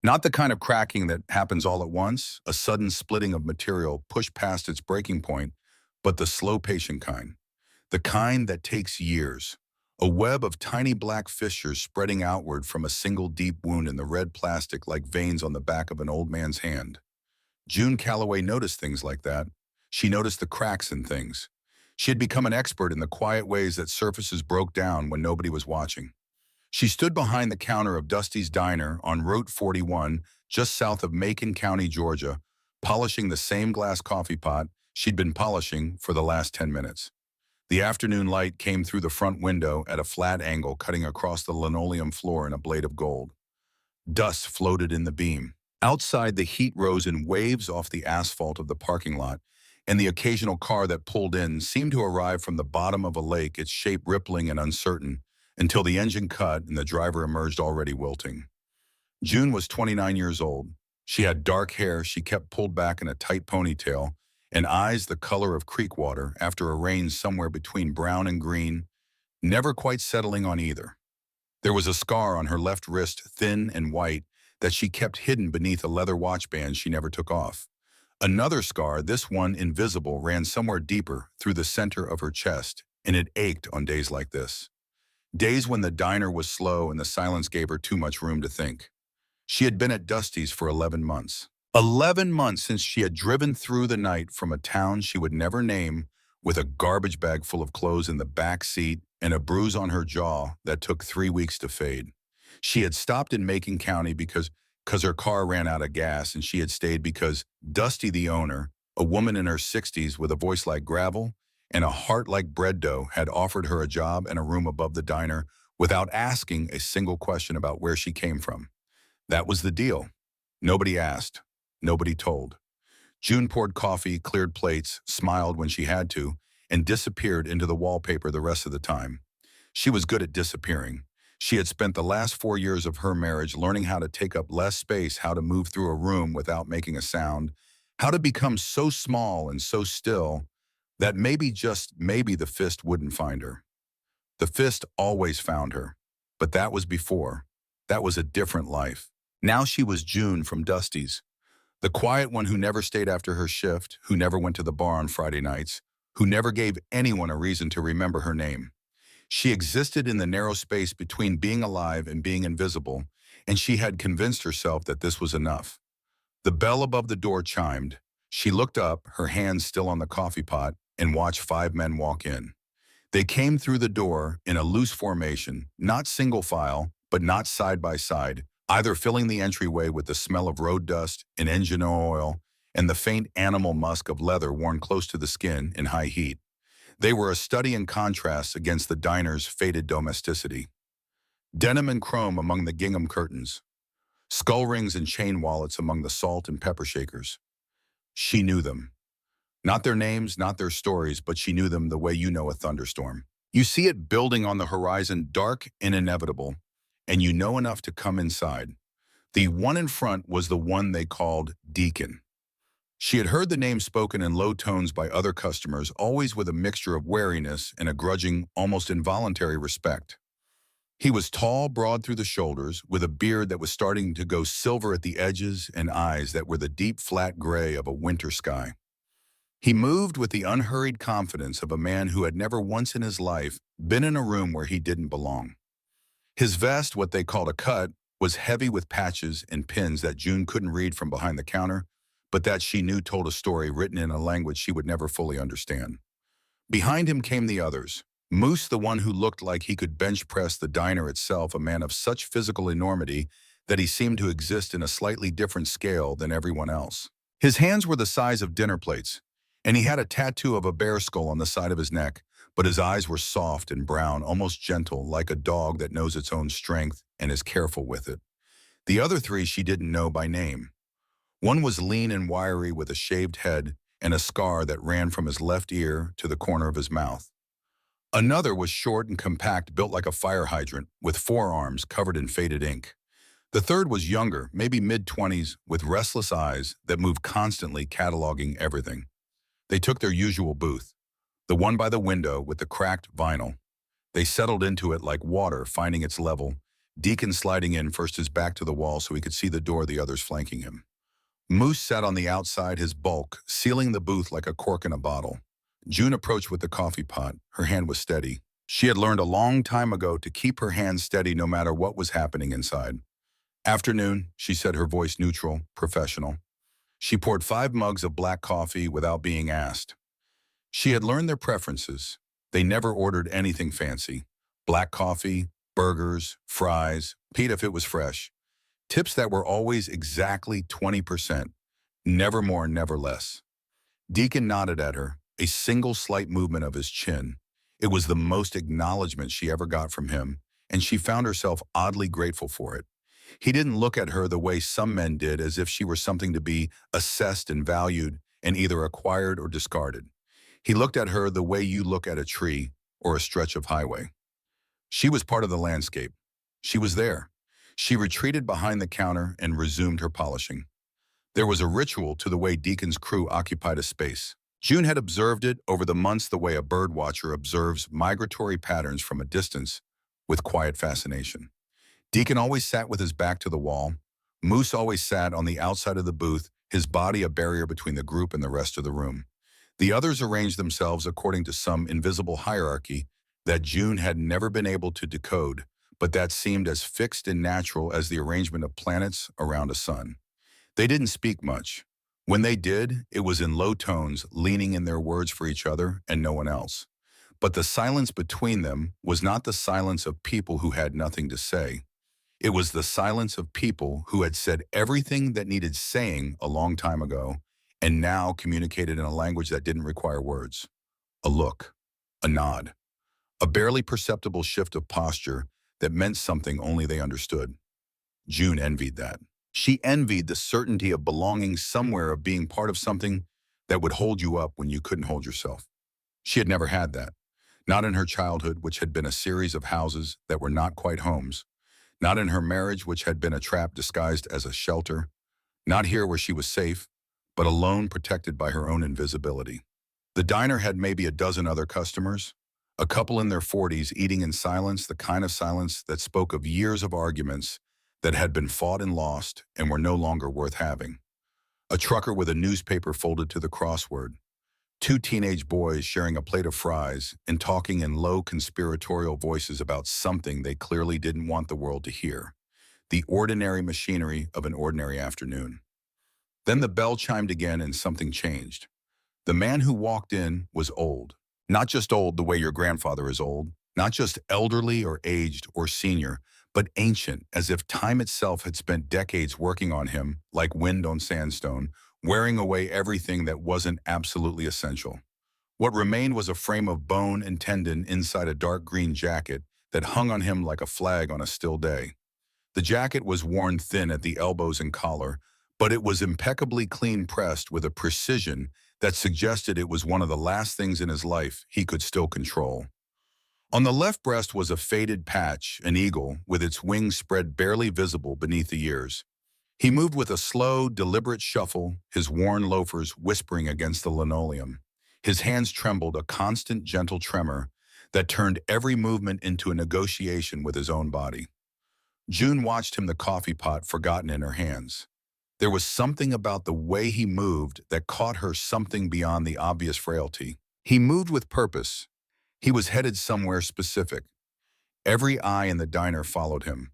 Not the kind of cracking that happens all at once, a sudden splitting of material pushed past its breaking point, but the slow, patient kind. The kind that takes years. A web of tiny black fissures spreading outward from a single deep wound in the red plastic like veins on the back of an old man's hand. June Calloway noticed things like that. She noticed the cracks in things. She had become an expert in the quiet ways that surfaces broke down when nobody was watching. She stood behind the counter of Dusty's Diner on Route 41, just south of Macon County, Georgia, polishing the same glass coffee pot she'd been polishing for the last 10 minutes. The afternoon light came through the front window at a flat angle, cutting across the linoleum floor in a blade of gold. Dust floated in the beam. Outside, the heat rose in waves off the asphalt of the parking lot, and the occasional car that pulled in seemed to arrive from the bottom of a lake, its shape rippling and uncertain, until the engine cut and the driver emerged already wilting. June was 29 years old. She had dark hair she kept pulled back in a tight ponytail, and eyes the color of creek water after a rain somewhere between brown and green, never quite settling on either. There was a scar on her left wrist, thin and white, that she kept hidden beneath a leather watch band she never took off. Another scar, this one invisible, ran somewhere deeper through the center of her chest, and it ached on days like this. Days when the diner was slow and the silence gave her too much room to think. She had been at Dusty's for 11 months. 11 months since she had driven through the night from a town she would never name with a garbage bag full of clothes in the back seat and a bruise on her jaw that took 3 weeks to fade. She had stopped in Macon County because her car ran out of gas, and she had stayed because Dusty, the owner, a woman in her 60s with a voice like gravel and a heart like bread dough, had offered her a job and a room above the diner without asking a single question about where she came from. That was the deal. Nobody asked. Nobody told. June poured coffee, cleared plates, smiled when she had to, and disappeared into the wallpaper the rest of the time. She was good at disappearing. She had spent the last 4 years of her marriage learning how to take up less space, how to move through a room without making a sound, how to become so small and so still that maybe, just maybe, the fist wouldn't find her. The fist always found her, but that was before. That was a different life. Now she was June from Dusty's, the quiet one who never stayed after her shift, who never went to the bar on Friday nights, who never gave anyone a reason to remember her name. She existed in the narrow space between being alive and being invisible, and she had convinced herself that this was enough. The bell above the door chimed. She looked up, her hands still on the coffee pot, and watched 5 men walk in. They came through the door in a loose formation, not single file, but not side by side, either filling the entryway with the smell of road dust and engine oil and the faint animal musk of leather worn close to the skin in high heat. They were a study in contrast against the diner's faded domesticity. Denim and chrome among the gingham curtains, skull rings and chain wallets among the salt and pepper shakers. She knew them. Not their names, not their stories, but she knew them the way you know a thunderstorm. You see it building on the horizon, dark and inevitable, and you know enough to come inside. The one in front was the one they called Deacon. She had heard the name spoken in low tones by other customers, always with a mixture of wariness and a grudging, almost involuntary respect. He was tall, broad through the shoulders, with a beard that was starting to go silver at the edges and eyes that were the deep, flat gray of a winter sky. He moved with the unhurried confidence of a man who had never once in his life been in a room where he didn't belong. His vest, what they called a cut, was heavy with patches and pins that June couldn't read from behind the counter, but that she knew told a story written in a language she would never fully understand. Behind him came the others. Moose, the one who looked like he could bench press the diner itself, a man of such physical enormity that he seemed to exist in a slightly different scale than everyone else. His hands were the size of dinner plates, and he had a tattoo of a bear skull on the side of his neck, but his eyes were soft and brown, almost gentle, like a dog that knows its own strength and is careful with it. The other 3 she didn't know by name. One was lean and wiry with a shaved head and a scar that ran from his left ear to the corner of his mouth. Another was short and compact, built like a fire hydrant, with forearms covered in faded ink. The third was younger, maybe mid-20s, with restless eyes that moved constantly, cataloging everything. They took their usual booth, the one by the window with the cracked vinyl. They settled into it like water, finding its level, Deacon sliding in, first his back to the wall so he could see the door, the others flanking him. Moose sat on the outside, his bulk, sealing the booth like a cork in a bottle. June approached with the coffee pot. Her hand was steady. She had learned a long time ago to keep her hand steady no matter what was happening inside. "Afternoon," she said, her voice neutral, professional. She poured 5 mugs of black coffee without being asked. She had learned their preferences. They never ordered anything fancy. Black coffee, burgers, fries, Pete if it was fresh. Tips that were always exactly 20%. Never more, never less. Deacon nodded at her, a single slight movement of his chin. It was the most acknowledgement she ever got from him, and she found herself oddly grateful for it. He didn't look at her the way some men did, as if she were something to be assessed and valued and either acquired or discarded. He looked at her the way you look at a tree or a stretch of highway. She was part of the landscape. She was there. She retreated behind the counter and resumed her polishing. There was a ritual to the way Deacon's crew occupied a space. June had observed it over the months the way a bird watcher observes migratory patterns from a distance with quiet fascination. Deacon always sat with his back to the wall. Moose always sat on the outside of the booth, his body a barrier between the group and the rest of the room. The others arranged themselves according to some invisible hierarchy that June had never been able to decode, but that seemed as fixed and natural as the arrangement of planets around a sun. They didn't speak much. When they did, it was in low tones, leaning in their words for each other and no one else. But the silence between them was not the silence of people who had nothing to say. It was the silence of people who had said everything that needed saying a long time ago and now communicated in a language that didn't require words. A look, a nod, a barely perceptible shift of posture that meant something only they understood. June envied that. She envied the certainty of belonging somewhere, of being part of something that would hold you up when you couldn't hold yourself. She had never had that. Not in her childhood, which had been a series of houses that were not quite homes. Not in her marriage, which had been a trap disguised as a shelter. Not here where she was safe, but alone, protected by her own invisibility. The diner had maybe a dozen other customers, a couple in their 40s eating in silence, the kind of silence that spoke of years of arguments that had been fought and lost and were no longer worth having. A trucker with a newspaper folded to the crossword. 2 teenage boys sharing a plate of fries and talking in low conspiratorial voices about something they clearly didn't want the world to hear. The ordinary machinery of an ordinary afternoon. Then the bell chimed again and something changed. The man who walked in was old. Not just old the way your grandfather is old, not just elderly or aged or senior, but ancient, as if time itself had spent decades working on him, like wind on sandstone, wearing away everything that wasn't absolutely essential. What remained was a frame of bone and tendon inside a dark green jacket that hung on him like a flag on a still day. The jacket was worn thin at the elbows and collar, but it was impeccably clean pressed with a precision that suggested it was one of the last things in his life he could still control. On the left breast was a faded patch, an eagle, with its wings spread barely visible beneath the ears. He moved with a slow, deliberate shuffle, his worn loafers whispering against the linoleum. His hands trembled, a constant, gentle tremor that turned every movement into a negotiation with his own body. June watched him, the coffee pot forgotten in her hands. There was something about the way he moved that caught her, something beyond the obvious frailty. He moved with purpose. He was headed somewhere specific. Every eye in the diner followed him.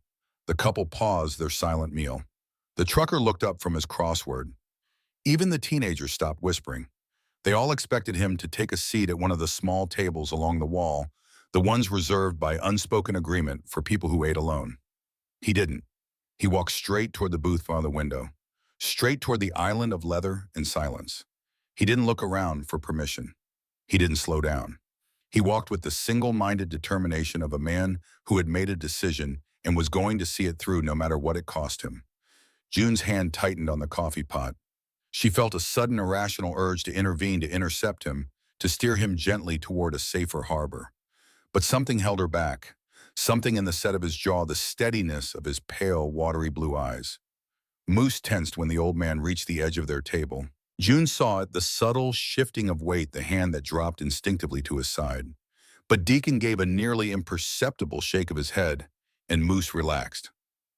The couple paused their silent meal. The trucker looked up from his crossword. Even the teenagers stopped whispering. They all expected him to take a seat at one of the small tables along the wall, the ones reserved by unspoken agreement for people who ate alone. He didn't. He walked straight toward the booth by the window, straight toward the island of leather and silence. He didn't look around for permission. He didn't slow down. He walked with the single-minded determination of a man who had made a decision and was going to see it through no matter what it cost him. June's hand tightened on the coffee pot. She felt a sudden irrational urge to intervene, to intercept him, to steer him gently toward a safer harbor. But something held her back, something in the set of his jaw, the steadiness of his pale, watery blue eyes. Moose tensed when the old man reached the edge of their table. June saw it, the subtle shifting of weight, the hand that dropped instinctively to his side. But Deacon gave a nearly imperceptible shake of his head. and Moose relaxed.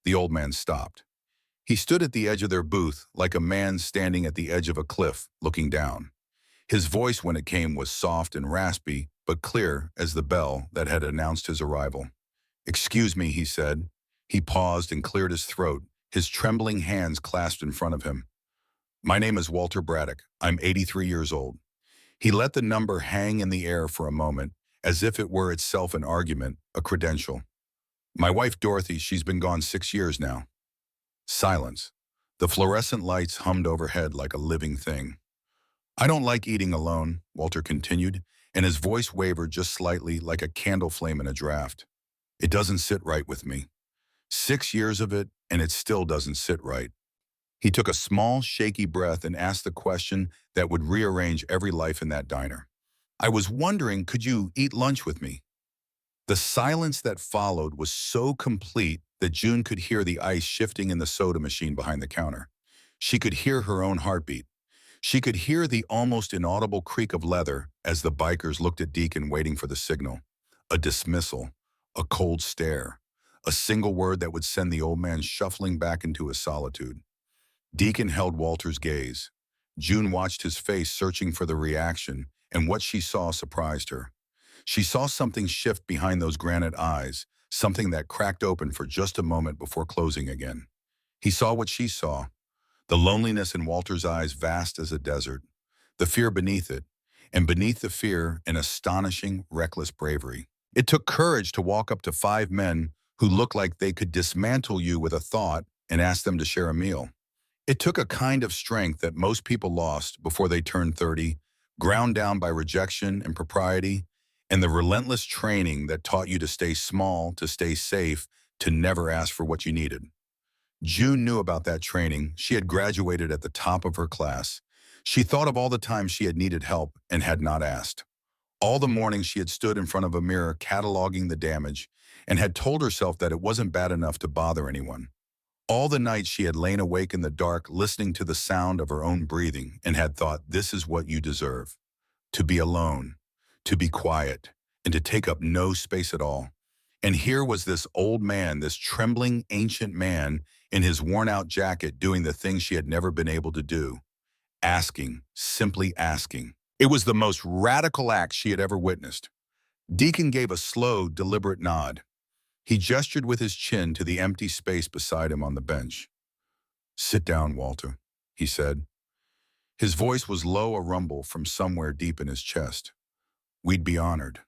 The old man stopped. He stood at the edge of their booth like a man standing at the edge of a cliff, looking down. His voice when it came was soft and raspy, but clear as the bell that had announced his arrival. "Excuse me," he said. He paused and cleared his throat, his trembling hands clasped in front of him. "My name is Walter Braddock. I'm 83 years old." He let the number hang in the air for a moment, as if it were itself an argument, a credential. "My wife Dorothy, she's been gone 6 years now." Silence. The fluorescent lights hummed overhead like a living thing. "I don't like eating alone," Walter continued, and his voice wavered just slightly like a candle flame in a draft. "It doesn't sit right with me. 6 years of it, and it still doesn't sit right." He took a small, shaky breath and asked the question that would rearrange every life in that diner. "I was wondering, could you eat lunch with me?" The silence that followed was so complete that June could hear the ice shifting in the soda machine behind the counter. She could hear her own heartbeat. She could hear the almost inaudible creak of leather as the bikers looked at Deacon waiting for the signal. A dismissal, a cold stare, a single word that would send the old man shuffling back into his solitude. Deacon held Walter's gaze. June watched his face, searching for the reaction, and what she saw surprised her. She saw something shift behind those granite eyes, something that cracked open for just a moment before closing again. He saw what she saw, the loneliness in Walter's eyes vast as a desert, the fear beneath it, and beneath the fear an astonishing, reckless bravery. It took courage to walk up to 5 men who looked like they could dismantle you with a thought and ask them to share a meal. It took a kind of strength that most people lost before they turned 30, ground down by rejection and propriety, and the relentless training that taught you to stay small, to stay safe, to never ask for what you needed. June knew about that training. She had graduated at the top of her class. She thought of all the times she had needed help and had not asked. All the mornings she had stood in front of a mirror cataloging the damage and had told herself that it wasn't bad enough to bother anyone. All the nights she had lain awake in the dark listening to the sound of her own breathing and had thought, this is what you deserve. To be alone, to be quiet, and to take up no space at all. And here was this old man, this trembling ancient man in his worn-out jacket doing the things she had never been able to do. Asking, simply asking. It was the most radical act she had ever witnessed. Deacon gave a slow, deliberate nod. He gestured with his chin to the empty space beside him on the bench. "Sit down, Walter," he said. His voice was low, a rumble from somewhere deep in his chest. "We'd be honored."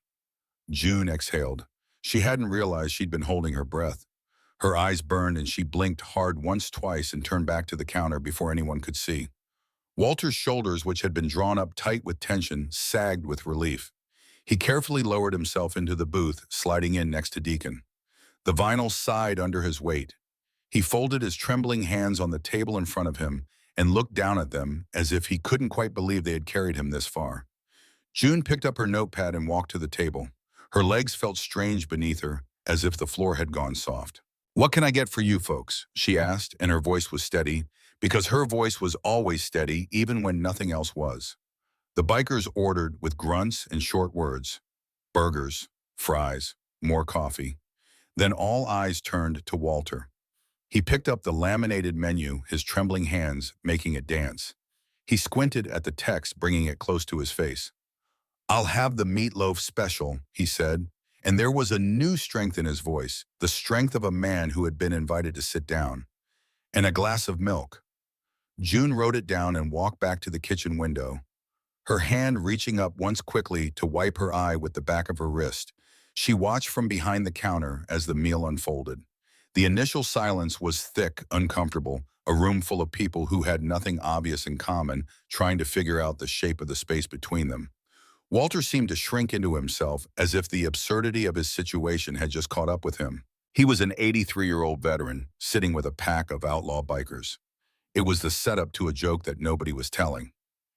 June exhaled. She hadn't realized she'd been holding her breath. Her eyes burned and she blinked hard once, twice, and turned back to the counter before anyone could see. Walter's shoulders, which had been drawn up tight with tension, sagged with relief. He carefully lowered himself into the booth, sliding in next to Deacon. The vinyl sighed under his weight. He folded his trembling hands on the table in front of him and looked down at them as if he couldn't quite believe they had carried him this far. June picked up her notepad and walked to the table. Her legs felt strange beneath her, as if the floor had gone soft. "What can I get for you folks?" she asked, and her voice was steady, because her voice was always steady even when nothing else was. The bikers ordered with grunts and short words. Burgers, fries, more coffee. Then all eyes turned to Walter. He picked up the laminated menu, his trembling hands making it dance. He squinted at the text, bringing it close to his face. "I'll have the meatloaf special," he said, and there was a new strength in his voice, the strength of a man who had been invited to sit down. "And a glass of milk." June wrote it down and walked back to the kitchen window, her hand reaching up once quickly to wipe her eye with the back of her wrist. She watched from behind the counter as the meal unfolded. The initial silence was thick, uncomfortable, a room full of people who had nothing obvious in common, trying to figure out the shape of the space between them. Walter seemed to shrink into himself as if the absurdity of his situation had just caught up with him. He was an 83-year-old veteran, sitting with a pack of outlaw bikers. It was the setup to a joke that nobody was telling.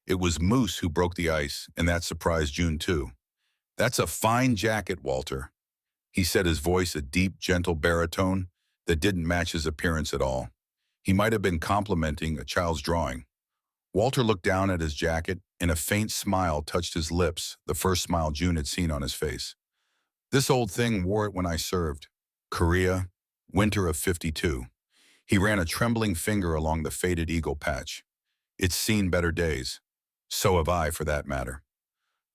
It was Moose who broke the ice, and that surprised June too. "That's a fine jacket, Walter," he said, his voice a deep, gentle baritone that didn't match his appearance at all. He might have been complimenting a child's drawing. Walter looked down at his jacket, and a faint smile touched his lips, the first smile June had seen on his face. "This old thing wore it when I served. Korea, Winter of '52. He ran a trembling finger along the faded eagle patch. It's seen better days. So have I, for that matter.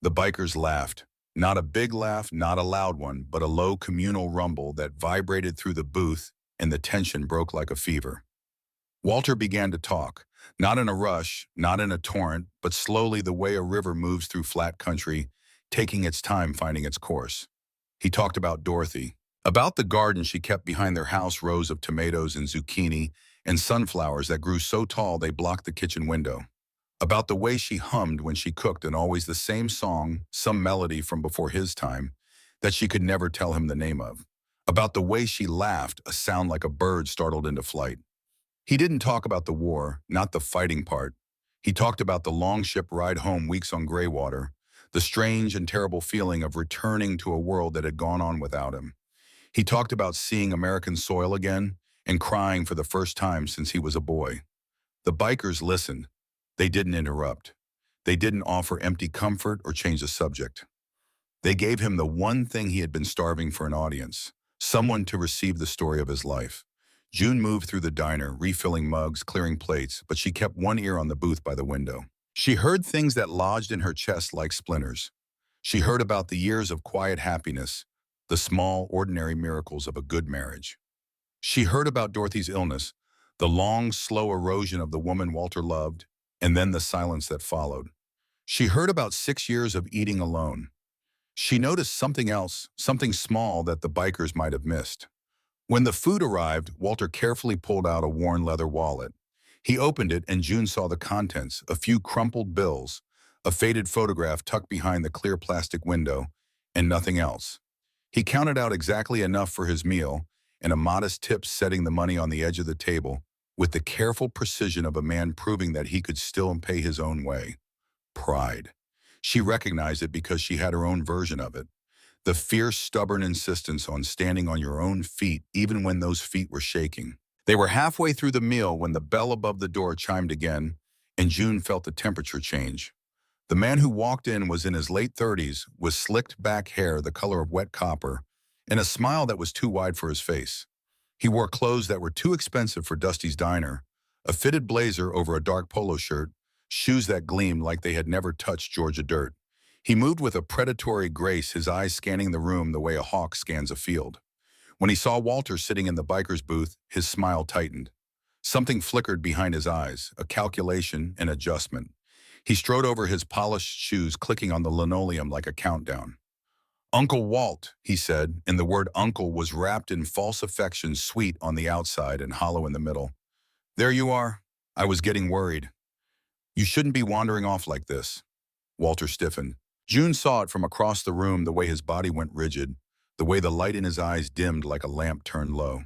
The bikers laughed. Not a big laugh, not a loud one, but a low communal rumble that vibrated through the booth, and the tension broke like a fever. Walter began to talk, not in a rush, not in a torrent, but slowly the way a river moves through flat country, taking its time finding its course. He talked about Dorothy, about the garden she kept behind their house, rows of tomatoes and zucchini and sunflowers that grew so tall they blocked the kitchen window. About the way she hummed when she cooked, and always the same song, some melody from before his time, that she could never tell him the name of. About the way she laughed, a sound like a bird startled into flight. He didn't talk about the war, not the fighting part. He talked about the long ship ride home, weeks on gray water, the strange and terrible feeling of returning to a world that had gone on without him. He talked about seeing American soil again and crying for the first time since he was a boy. The bikers listened. They didn't interrupt. They didn't offer empty comfort or change the subject. They gave him the one thing he had been starving for: an audience, someone to receive the story of his life. June moved through the diner, refilling mugs, clearing plates, but she kept one ear on the booth by the window. She heard things that lodged in her chest like splinters. She heard about the years of quiet happiness, the small, ordinary miracles of a good marriage. She heard about Dorothy's illness, the long, slow erosion of the woman Walter loved, and then the silence that followed. She heard about 6 years of eating alone. She noticed something else, something small that the bikers might have missed. When the food arrived, Walter carefully pulled out a worn leather wallet. He opened it and June saw the contents: a few crumpled bills, a faded photograph tucked behind the clear plastic window, and nothing else. He counted out exactly enough for his meal, and a modest tip setting the money on the edge of the table, with the careful precision of a man proving that he could still pay his own way. Pride. She recognized it because she had her own version of it. The fierce, stubborn insistence on standing on your own feet even when those feet were shaking. They were halfway through the meal when the bell above the door chimed again, and June felt the temperature change. The man who walked in was in his late 30s, with slicked back hair the color of wet copper, and a smile that was too wide for his face. He wore clothes that were too expensive for Dusty's diner, a fitted blazer over a dark polo shirt, shoes that gleamed like they had never touched Georgia dirt. He moved with a predatory grace, his eyes scanning the room the way a hawk scans a field. When he saw Walter sitting in the biker's booth, his smile tightened. Something flickered behind his eyes, a calculation, an adjustment. He strode over his polished shoes, clicking on the linoleum like a countdown. "Uncle Walt," he said, and the word uncle was wrapped in false affection, sweet on the outside and hollow in the middle. "There you are. I was getting worried. You shouldn't be wandering off like this." Walter stiffened. June saw it from across the room, the way his body went rigid, the way the light in his eyes dimmed like a lamp turned low.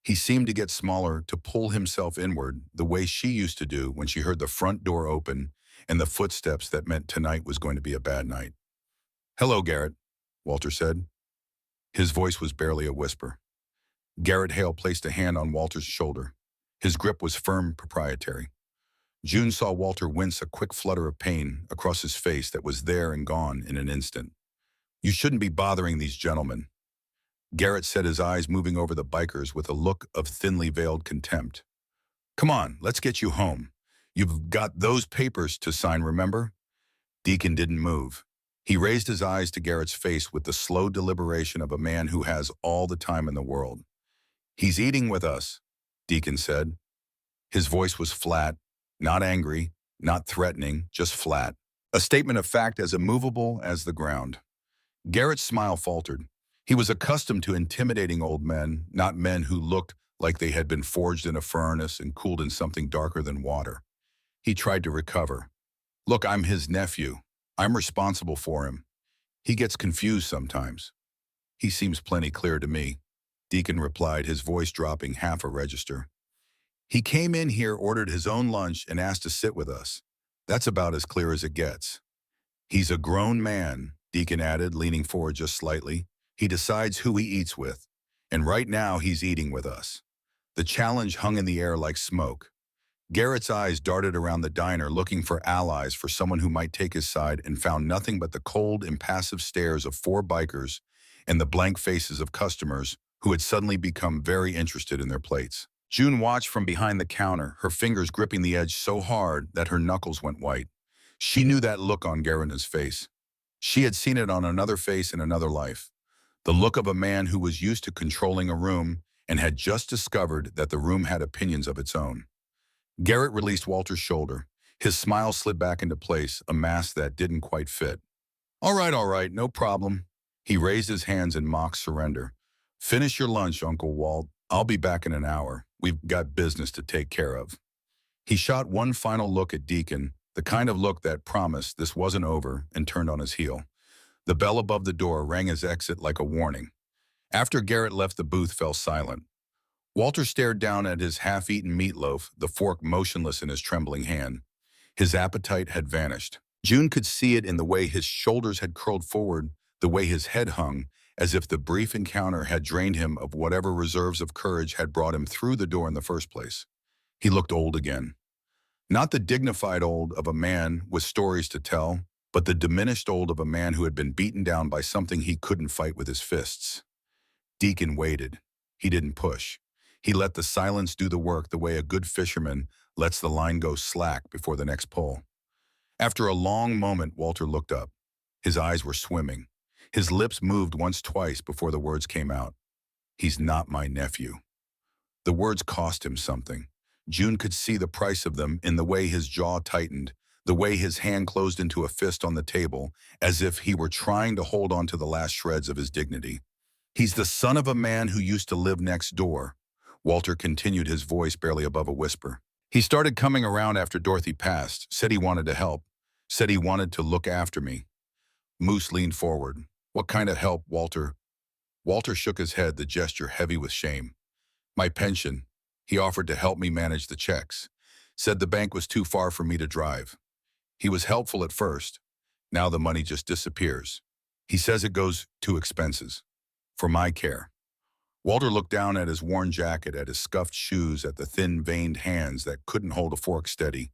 He seemed to get smaller, to pull himself inward, the way she used to do when she heard the front door open and the footsteps that meant tonight was going to be a bad night. "Hello, Garrett," Walter said. His voice was barely a whisper. Garrett Hale placed a hand on Walter's shoulder. His grip was firm, proprietary. June saw Walter wince, a quick flutter of pain across his face that was there and gone in an instant. "You shouldn't be bothering these gentlemen." Garrett said, his eyes moving over the bikers with a look of thinly veiled contempt. "Come on, let's get you home. You've got those papers to sign, remember?" Deacon didn't move. He raised his eyes to Garrett's face with the slow deliberation of a man who has all the time in the world. "He's eating with us," Deacon said. His voice was flat, not angry, not threatening, just flat. A statement of fact as immovable as the ground. Garrett's smile faltered. He was accustomed to intimidating old men, not men who looked like they had been forged in a furnace and cooled in something darker than water. He tried to recover. "Look, I'm his nephew. I'm responsible for him. He gets confused sometimes." "He seems plenty clear to me," Deacon replied, his voice dropping half a register. "He came in here, ordered his own lunch, and asked to sit with us. That's about as clear as it gets." "He's a grown man," Deacon added, leaning forward just slightly. "He decides who he eats with. And right now he's eating with us." The challenge hung in the air like smoke. Garrett's eyes darted around the diner, looking for allies, for someone who might take his side, and found nothing but the cold, impassive stares of four bikers and the blank faces of customers who had suddenly become very interested in their plates. June watched from behind the counter, her fingers gripping the edge so hard that her knuckles went white. She knew that look on Garina's face. She had seen it on another face in another life. The look of a man who was used to controlling a room and had just discovered that the room had opinions of its own. Garrett released Walter's shoulder. His smile slid back into place, a mask that didn't quite fit. All right, no problem." He raised his hands in mock surrender. "Finish your lunch, Uncle Walt. I'll be back in an hour. We've got business to take care of." He shot one final look at Deacon, the kind of look that promised this wasn't over, and turned on his heel. The bell above the door rang his exit like a warning. After Garrett left, the booth fell silent. Walter stared down at his half-eaten meatloaf, the fork motionless in his trembling hand. His appetite had vanished. June could see it in the way his shoulders had curled forward, the way his head hung, as if the brief encounter had drained him of whatever reserves of courage had brought him through the door in the first place. He looked old again. Not the dignified old of a man with stories to tell, but the diminished old of a man who had been beaten down by something he couldn't fight with his fists. Deacon waited. He didn't push. He let the silence do the work the way a good fisherman lets the line go slack before the next pull. After a long moment, Walter looked up. His eyes were swimming. His lips moved once, twice before the words came out. "He's not my nephew." The words cost him something. June could see the price of them in the way his jaw tightened, the way his hand closed into a fist on the table, as if he were trying to hold on to the last shreds of his dignity. "He's the son of a man who used to live next door," Walter continued, his voice barely above a whisper. "He started coming around after Dorothy passed, said he wanted to help, said he wanted to look after me." Moose leaned forward. "What kind of help, Walter?" Walter shook his head, the gesture heavy with shame. "My pension. He offered to help me manage the checks. Said the bank was too far for me to drive. He was helpful at first. Now the money just disappears. He says it goes to expenses. For my care." Walter looked down at his worn jacket, at his scuffed shoes, at the thin, veined hands that couldn't hold a fork steady.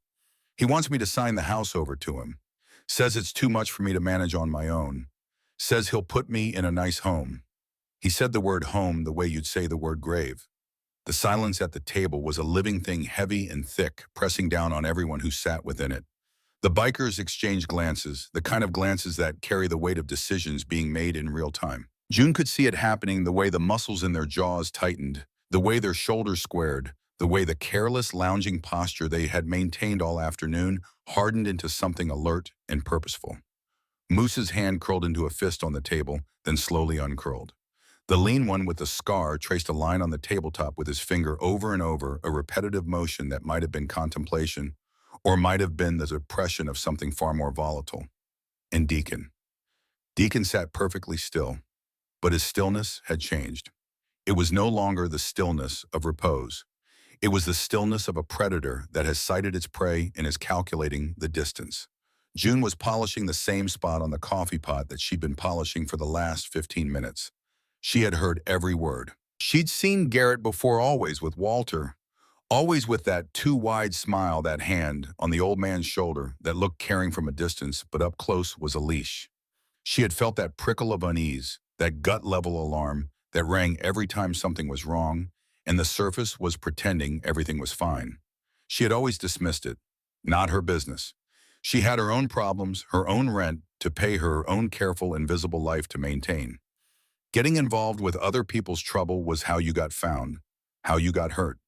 "He wants me to sign the house over to him. Says it's too much for me to manage on my own. Says he'll put me in a nice home." He said the word home the way you'd say the word grave. The silence at the table was a living thing, heavy and thick, pressing down on everyone who sat within it. The bikers exchanged glances, the kind of glances that carry the weight of decisions being made in real time. June could see it happening, the way the muscles in their jaws tightened, the way their shoulders squared, the way the careless, lounging posture they had maintained all afternoon hardened into something alert and purposeful. Moose's hand curled into a fist on the table, then slowly uncurled. The lean one with the scar traced a line on the tabletop with his finger over and over, a repetitive motion that might have been contemplation, or might have been the depression of something far more volatile. And Deacon. Deacon sat perfectly still, but his stillness had changed. It was no longer the stillness of repose. It was the stillness of a predator that has sighted its prey and is calculating the distance. June was polishing the same spot on the coffee pot that she'd been polishing for the last 15 minutes. She had heard every word. She'd seen Garrett before, always with Walter, always with that too-wide smile, that hand on the old man's shoulder that looked caring from a distance, but up close was a leash. She had felt that prickle of unease, that gut-level alarm that rang every time something was wrong, and the surface was pretending everything was fine. She had always dismissed it. Not her business. She had her own problems, her own rent to pay, her own careful, invisible life to maintain. Getting involved with other people's trouble was how you got found, how you got hurt,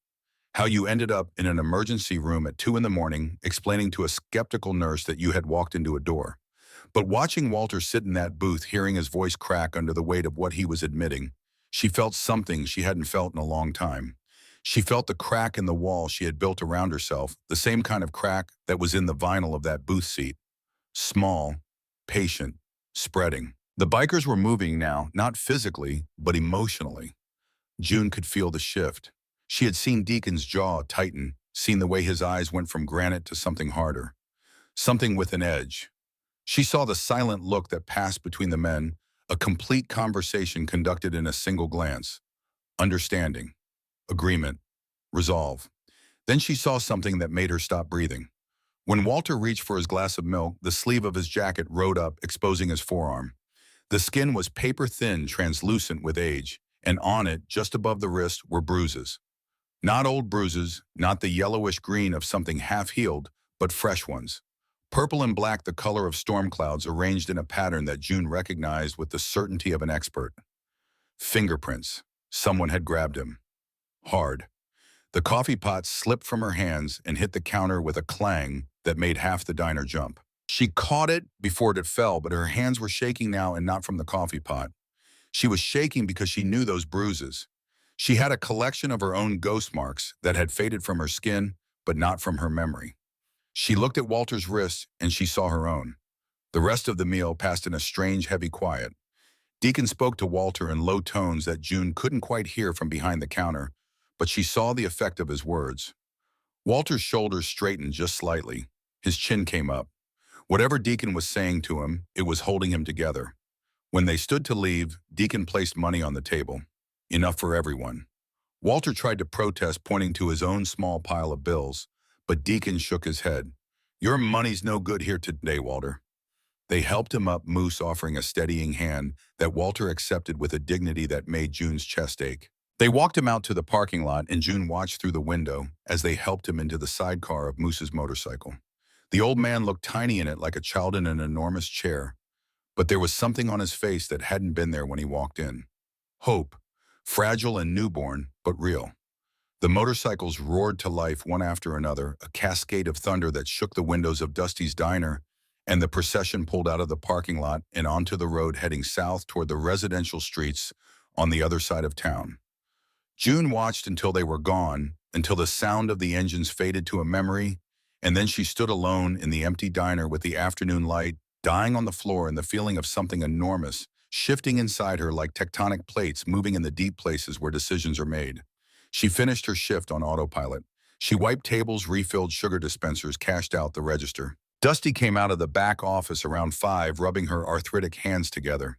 how you ended up in an emergency room at 2 in the morning explaining to a skeptical nurse that you had walked into a door. But watching Walter sit in that booth, hearing his voice crack under the weight of what he was admitting, she felt something she hadn't felt in a long time. She felt the crack in the wall she had built around herself, the same kind of crack that was in the vinyl of that booth seat. Small, patient, spreading. The bikers were moving now, not physically, but emotionally. June could feel the shift. She had seen Deacon's jaw tighten, seen the way his eyes went from granite to something harder, something with an edge. She saw the silent look that passed between the men, a complete conversation conducted in a single glance. Understanding, agreement, resolve. Then she saw something that made her stop breathing. When Walter reached for his glass of milk, the sleeve of his jacket rode up, exposing his forearm. The skin was paper-thin, translucent with age, and on it, just above the wrist, were bruises. Not old bruises, not the yellowish green of something half-healed, but fresh ones. Purple and black, the color of storm clouds, arranged in a pattern that June recognized with the certainty of an expert. Fingerprints. Someone had grabbed him. Hard. The coffee pot slipped from her hands and hit the counter with a clang that made half the diner jump. She caught it before it fell, but her hands were shaking now, and not from the coffee pot. She was shaking because she knew those bruises. She had a collection of her own ghost marks that had faded from her skin, but not from her memory. She looked at Walter's wrist, and she saw her own. The rest of the meal passed in a strange, heavy quiet. Deacon spoke to Walter in low tones that June couldn't quite hear from behind the counter, but she saw the effect of his words. Walter's shoulders straightened just slightly. His chin came up. Whatever Deacon was saying to him, it was holding him together. When they stood to leave, Deacon placed money on the table. Enough for everyone. Walter tried to protest, pointing to his own small pile of bills, but Deacon shook his head. Your money's no good here today, Walter. They helped him up, Moose offering a steadying hand that Walter accepted with a dignity that made June's chest ache. They walked him out to the parking lot, and June watched through the window as they helped him into the sidecar of Moose's motorcycle. The old man looked tiny in it, like a child in an enormous chair, but there was something on his face that hadn't been there when he walked in. Hope, fragile and newborn, but real. The motorcycles roared to life one after another, a cascade of thunder that shook the windows of Dusty's diner, and the procession pulled out of the parking lot and onto the road heading south toward the residential streets on the other side of town. June watched until they were gone, until the sound of the engines faded to a memory, and then she stood alone in the empty diner with the afternoon light dying on the floor and the feeling of something enormous shifting inside her like tectonic plates moving in the deep places where decisions are made. She finished her shift on autopilot. She wiped tables, refilled sugar dispensers, cashed out the register. Dusty came out of the back office around 5, rubbing her arthritic hands together.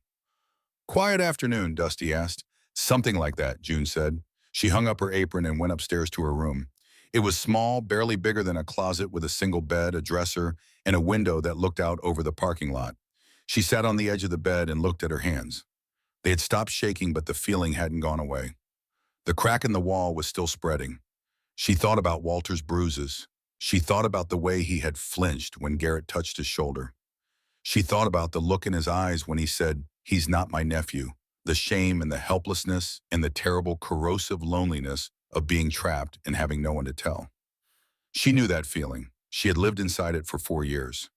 Quiet afternoon, Dusty asked. Something like that, June said. She hung up her apron and went upstairs to her room. It was small, barely bigger than a closet, with a single bed, a dresser, and a window that looked out over the parking lot. She sat on the edge of the bed and looked at her hands. They had stopped shaking, but the feeling hadn't gone away. The crack in the wall was still spreading. She thought about Walter's bruises. She thought about the way he had flinched when Garrett touched his shoulder. She thought about the look in his eyes when he said, "He's not my nephew," the shame and the helplessness and the terrible corrosive loneliness of being trapped and having no one to tell. She knew that feeling. She had lived inside it for 4 years.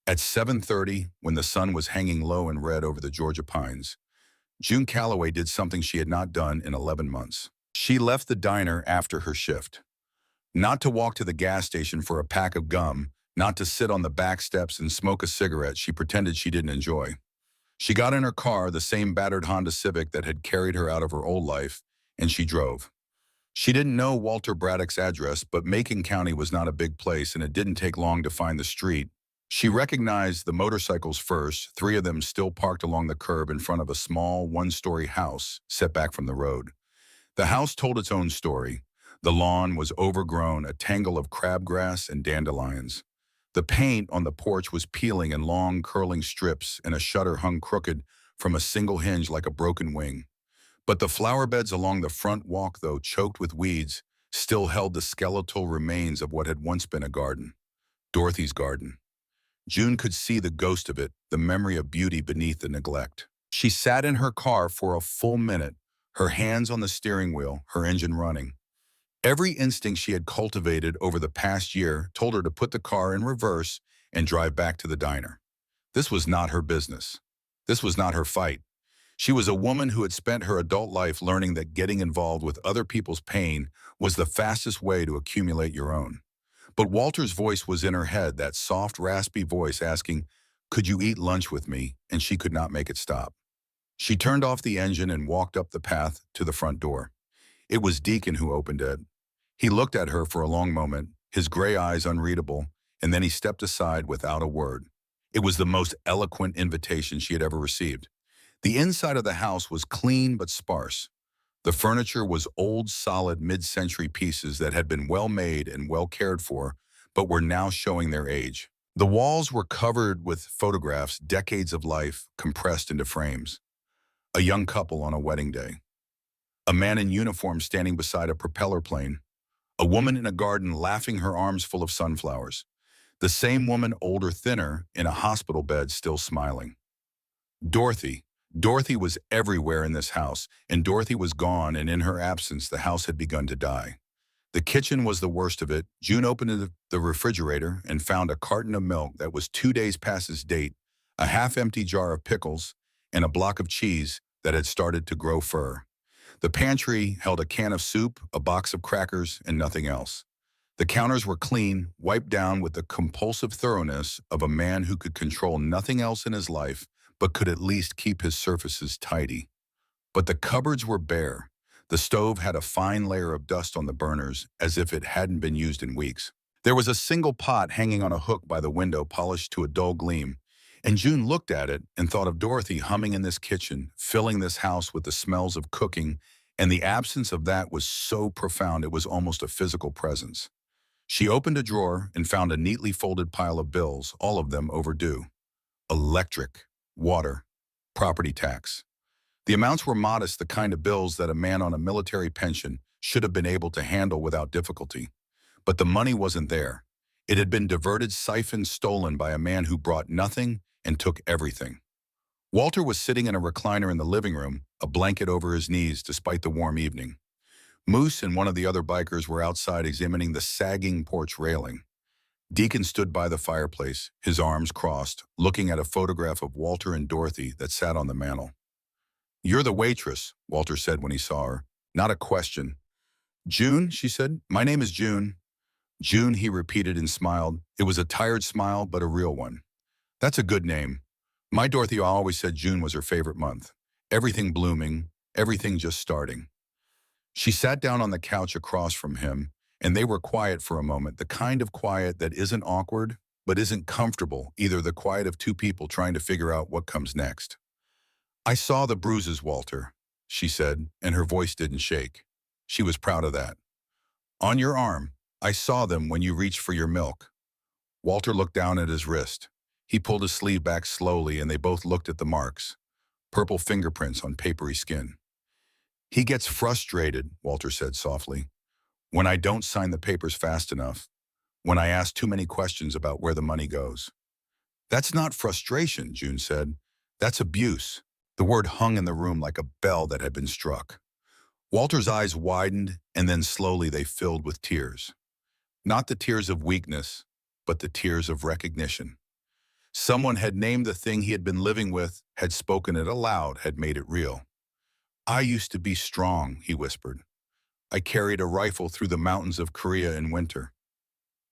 At 7:30, when the sun was hanging low and red over the Georgia pines, June Calloway did something she had not done in 11 months. She left the diner after her shift. Not to walk to the gas station for a pack of gum, not to sit on the back steps and smoke a cigarette she pretended she didn't enjoy. She got in her car, the same battered Honda Civic that had carried her out of her old life, and she drove. She didn't know Walter Braddock's address, but Macon County was not a big place, and it didn't take long to find the street. She recognized the motorcycles first, 3 of them still parked along the curb in front of a small, one-story house set back from the road. The house told its own story. The lawn was overgrown, a tangle of crabgrass and dandelions. The paint on the porch was peeling in long, curling strips, and a shutter hung crooked from a single hinge like a broken wing. But the flower beds along the front walk, though choked with weeds, still held the skeletal remains of what had once been a garden. Dorothy's garden. June could see the ghost of it, the memory of beauty beneath the neglect. She sat in her car for a full minute, her hands on the steering wheel, her engine running. Every instinct she had cultivated over the past year told her to put the car in reverse and drive back to the diner. This was not her business. This was not her fight. She was a woman who had spent her adult life learning that getting involved with other people's pain was the fastest way to accumulate your own. But Walter's voice was in her head, that soft, raspy voice asking, "Could you eat lunch with me?" And she could not make it stop. She turned off the engine and walked up the path to the front door. It was Deacon who opened it. He looked at her for a long moment, his gray eyes unreadable, and then he stepped aside without a word. It was the most eloquent invitation she had ever received. The inside of the house was clean but sparse. The furniture was old, solid, mid-century pieces that had been well made and well cared for, but were now showing their age. The walls were covered with photographs, decades of life compressed into frames. A young couple on a wedding day. A man in uniform standing beside a propeller plane. A woman in a garden laughing, her arms full of sunflowers. The same woman, older, thinner, in a hospital bed, still smiling. Dorothy. Dorothy was everywhere in this house, and Dorothy was gone, and in her absence, the house had begun to die. The kitchen was the worst of it. June opened the refrigerator and found a carton of milk that was 2 days past its date, a half-empty jar of pickles, and a block of cheese that had started to grow fur. The pantry held a can of soup, a box of crackers, and nothing else. The counters were clean, wiped down with the compulsive thoroughness of a man who could control nothing else in his life, but could at least keep his surfaces tidy. But the cupboards were bare. The stove had a fine layer of dust on the burners, as if it hadn't been used in weeks. There was a single pot hanging on a hook by the window, polished to a dull gleam, and June looked at it and thought of Dorothy humming in this kitchen, filling this house with the smells of cooking, and the absence of that was so profound it was almost a physical presence. She opened a drawer and found a neatly folded pile of bills, all of them overdue. Electric, water, property tax. The amounts were modest, the kind of bills that a man on a military pension should have been able to handle without difficulty. But the money wasn't there. It had been diverted, siphoned, stolen by a man who brought nothing and took everything. Walter was sitting in a recliner in the living room, a blanket over his knees despite the warm evening. Moose and one of the other bikers were outside examining the sagging porch railing. Deacon stood by the fireplace, his arms crossed, looking at a photograph of Walter and Dorothy that sat on the mantel. "You're the waitress," Walter said when he saw her. Not a question. "June," she said. "My name is June." "June," he repeated and smiled. It was a tired smile, but a real one. "That's a good name. My Dorothy always said June was her favorite month. Everything blooming, everything just starting." She sat down on the couch across from him, and they were quiet for a moment, the kind of quiet that isn't awkward, but isn't comfortable, either the quiet of two people trying to figure out what comes next. "I saw the bruises, Walter," she said, and her voice didn't shake. She was proud of that. "On your arm. I saw them when you reached for your milk." Walter looked down at his wrist. He pulled his sleeve back slowly, and they both looked at the marks. Purple fingerprints on papery skin. "He gets frustrated," Walter said softly, "when I don't sign the papers fast enough, when I ask too many questions about where the money goes." "That's not frustration," June said. "That's abuse." The word hung in the room like a bell that had been struck. Walter's eyes widened, and then slowly they filled with tears. Not the tears of weakness, but the tears of recognition. Someone had named the thing he had been living with, had spoken it aloud, had made it real. "I used to be strong," he whispered. "I carried a rifle through the mountains of Korea in winter.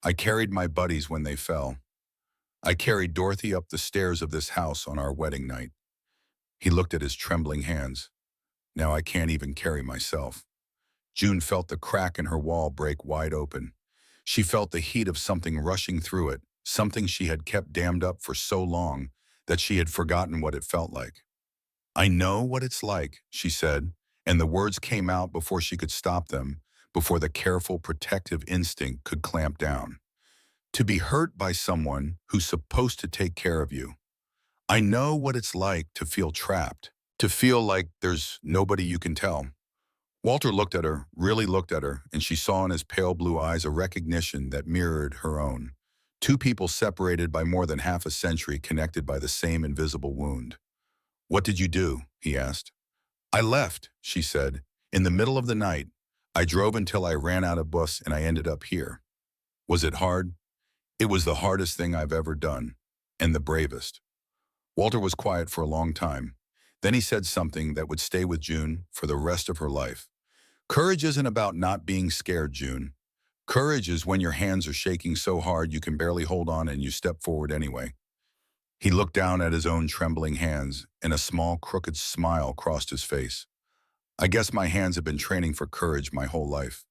I carried my buddies when they fell. I carried Dorothy up the stairs of this house on our wedding night." He looked at his trembling hands. "Now I can't even carry myself." June felt the crack in her wall break wide open. She felt the heat of something rushing through it, something she had kept dammed up for so long that she had forgotten what it felt like. "I know what it's like," she said, and the words came out before she could stop them, before the careful, protective instinct could clamp down. "To be hurt by someone who's supposed to take care of you. I know what it's like to feel trapped, to feel like there's nobody you can tell." Walter looked at her, really looked at her, and she saw in his pale blue eyes a recognition that mirrored her own. Two people separated by more than half a century, connected by the same invisible wound. "What did you do?" he asked. "I left," she said. "In the middle of the night. I drove until I ran out of bus and I ended up here." "Was it hard?" "It was the hardest thing I've ever done. And the bravest." Walter was quiet for a long time. Then he said something that would stay with June for the rest of her life. "Courage isn't about not being scared, June. Courage is when your hands are shaking so hard you can barely hold on and you step forward anyway." He looked down at his own trembling hands, and a small, crooked smile crossed his face. "I guess my hands have been training for courage my whole life."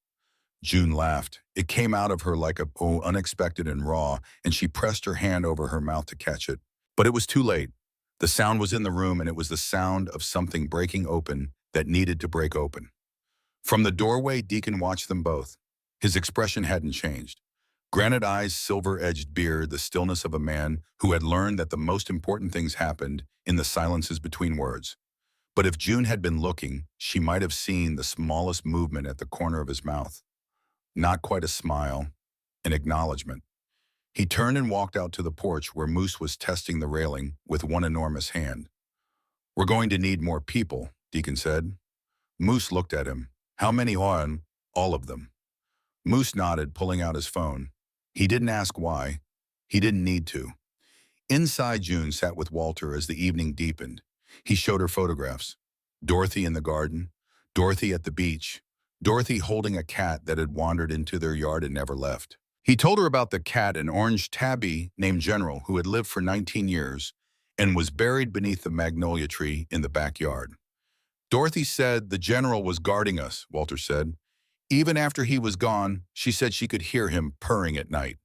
June laughed. It came out of her like unexpected and raw, and she pressed her hand over her mouth to catch it. But it was too late. The sound was in the room, and it was the sound of something breaking open that needed to break open. From the doorway, Deacon watched them both. His expression hadn't changed. Granite eyes, silver-edged beard, the stillness of a man who had learned that the most important things happened in the silences between words. But if June had been looking, she might have seen the smallest movement at the corner of his mouth. Not quite a smile, an acknowledgement. He turned and walked out to the porch where Moose was testing the railing with one enormous hand. "We're going to need more people," Deacon said. Moose looked at him. "How many on?" "All of them." Moose nodded, pulling out his phone. He didn't ask why. He didn't need to. Inside, June sat with Walter as the evening deepened. He showed her photographs. Dorothy in the garden, Dorothy at the beach, Dorothy holding a cat that had wandered into their yard and never left. He told her about the cat, an orange tabby named General, who had lived for 19 years and was buried beneath the magnolia tree in the backyard. Dorothy said the General was guarding us, Walter said. Even after he was gone, she said she could hear him purring at night.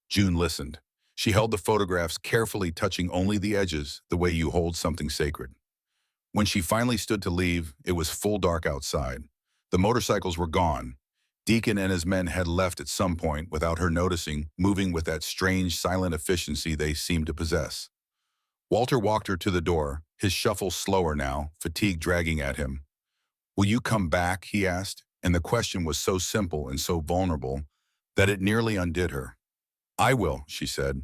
June listened. She held the photographs, carefully touching only the edges, the way you hold something sacred. When she finally stood to leave, it was full dark outside. The motorcycles were gone. Deacon and his men had left at some point without her noticing, moving with that strange, silent efficiency they seemed to possess. Walter walked her to the door, his shuffle slower now, fatigue dragging at him. "Will you come back?" he asked, and the question was so simple and so vulnerable that it nearly undid her. "I will," she said.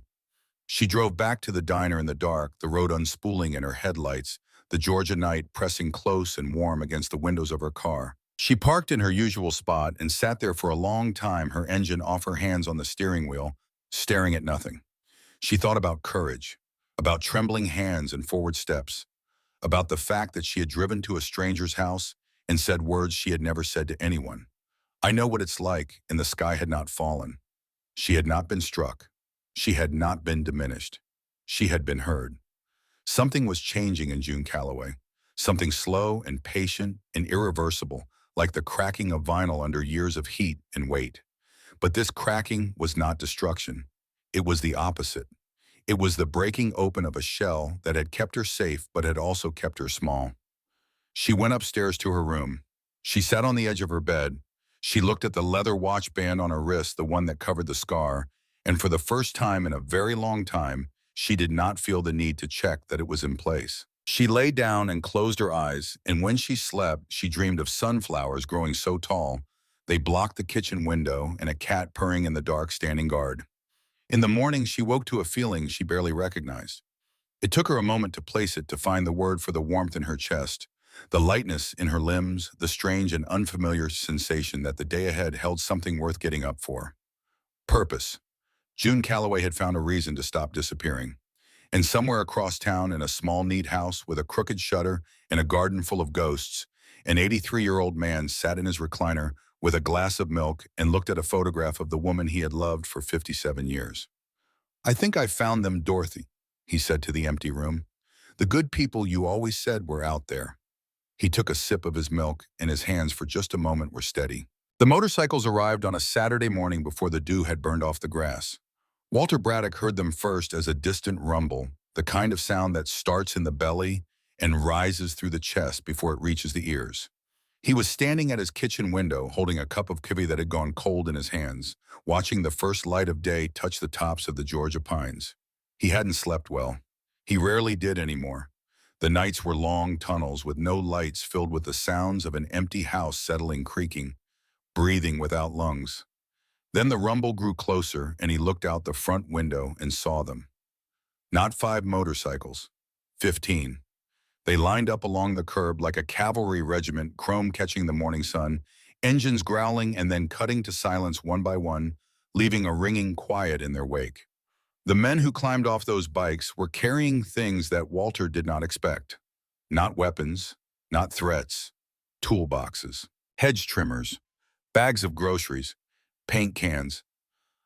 She drove back to the diner in the dark, the road unspooling in her headlights, the Georgia night pressing close and warm against the windows of her car. She parked in her usual spot and sat there for a long time, her engine off, her hands on the steering wheel, staring at nothing. She thought about courage, about trembling hands and forward steps, about the fact that she had driven to a stranger's house and said words she had never said to anyone. "I know what it's like," and the sky had not fallen. She had not been struck. She had not been diminished. She had been heard. Something was changing in June Calloway. Something slow and patient and irreversible, like the cracking of vinyl under years of heat and weight. But this cracking was not destruction. It was the opposite. It was the breaking open of a shell that had kept her safe but had also kept her small. She went upstairs to her room. She sat on the edge of her bed. She looked at the leather watch band on her wrist, the one that covered the scar, and for the first time in a very long time, she did not feel the need to check that it was in place. She lay down and closed her eyes, and when she slept, she dreamed of sunflowers growing so tall, they blocked the kitchen window, and a cat purring in the dark standing guard. In the morning, she woke to a feeling she barely recognized. It took her a moment to place it, to find the word for the warmth in her chest, the lightness in her limbs, the strange and unfamiliar sensation that the day ahead held something worth getting up for. Purpose. June Calloway had found a reason to stop disappearing. And somewhere across town, in a small, neat house with a crooked shutter and a garden full of ghosts, an 83-year-old man sat in his recliner with a glass of milk and looked at a photograph of the woman he had loved for 57 years. "I think I found them, Dorothy," he said to the empty room. "The good people you always said were out there." He took a sip of his milk, and his hands for just a moment were steady. The motorcycles arrived on a Saturday morning before the dew had burned off the grass. Walter Braddock heard them first as a distant rumble, the kind of sound that starts in the belly and rises through the chest before it reaches the ears. He was standing at his kitchen window, holding a cup of coffee that had gone cold in his hands, watching the first light of day touch the tops of the Georgia pines. He hadn't slept well. He rarely did anymore. The nights were long tunnels with no lights, filled with the sounds of an empty house settling, creaking, breathing without lungs. Then the rumble grew closer, and he looked out the front window and saw them. Not 5 motorcycles, 15. They lined up along the curb like a cavalry regiment, chrome catching the morning sun, engines growling and then cutting to silence one by one, leaving a ringing quiet in their wake. The men who climbed off those bikes were carrying things that Walter did not expect. Not weapons, not threats, toolboxes, hedge trimmers, bags of groceries, paint cans.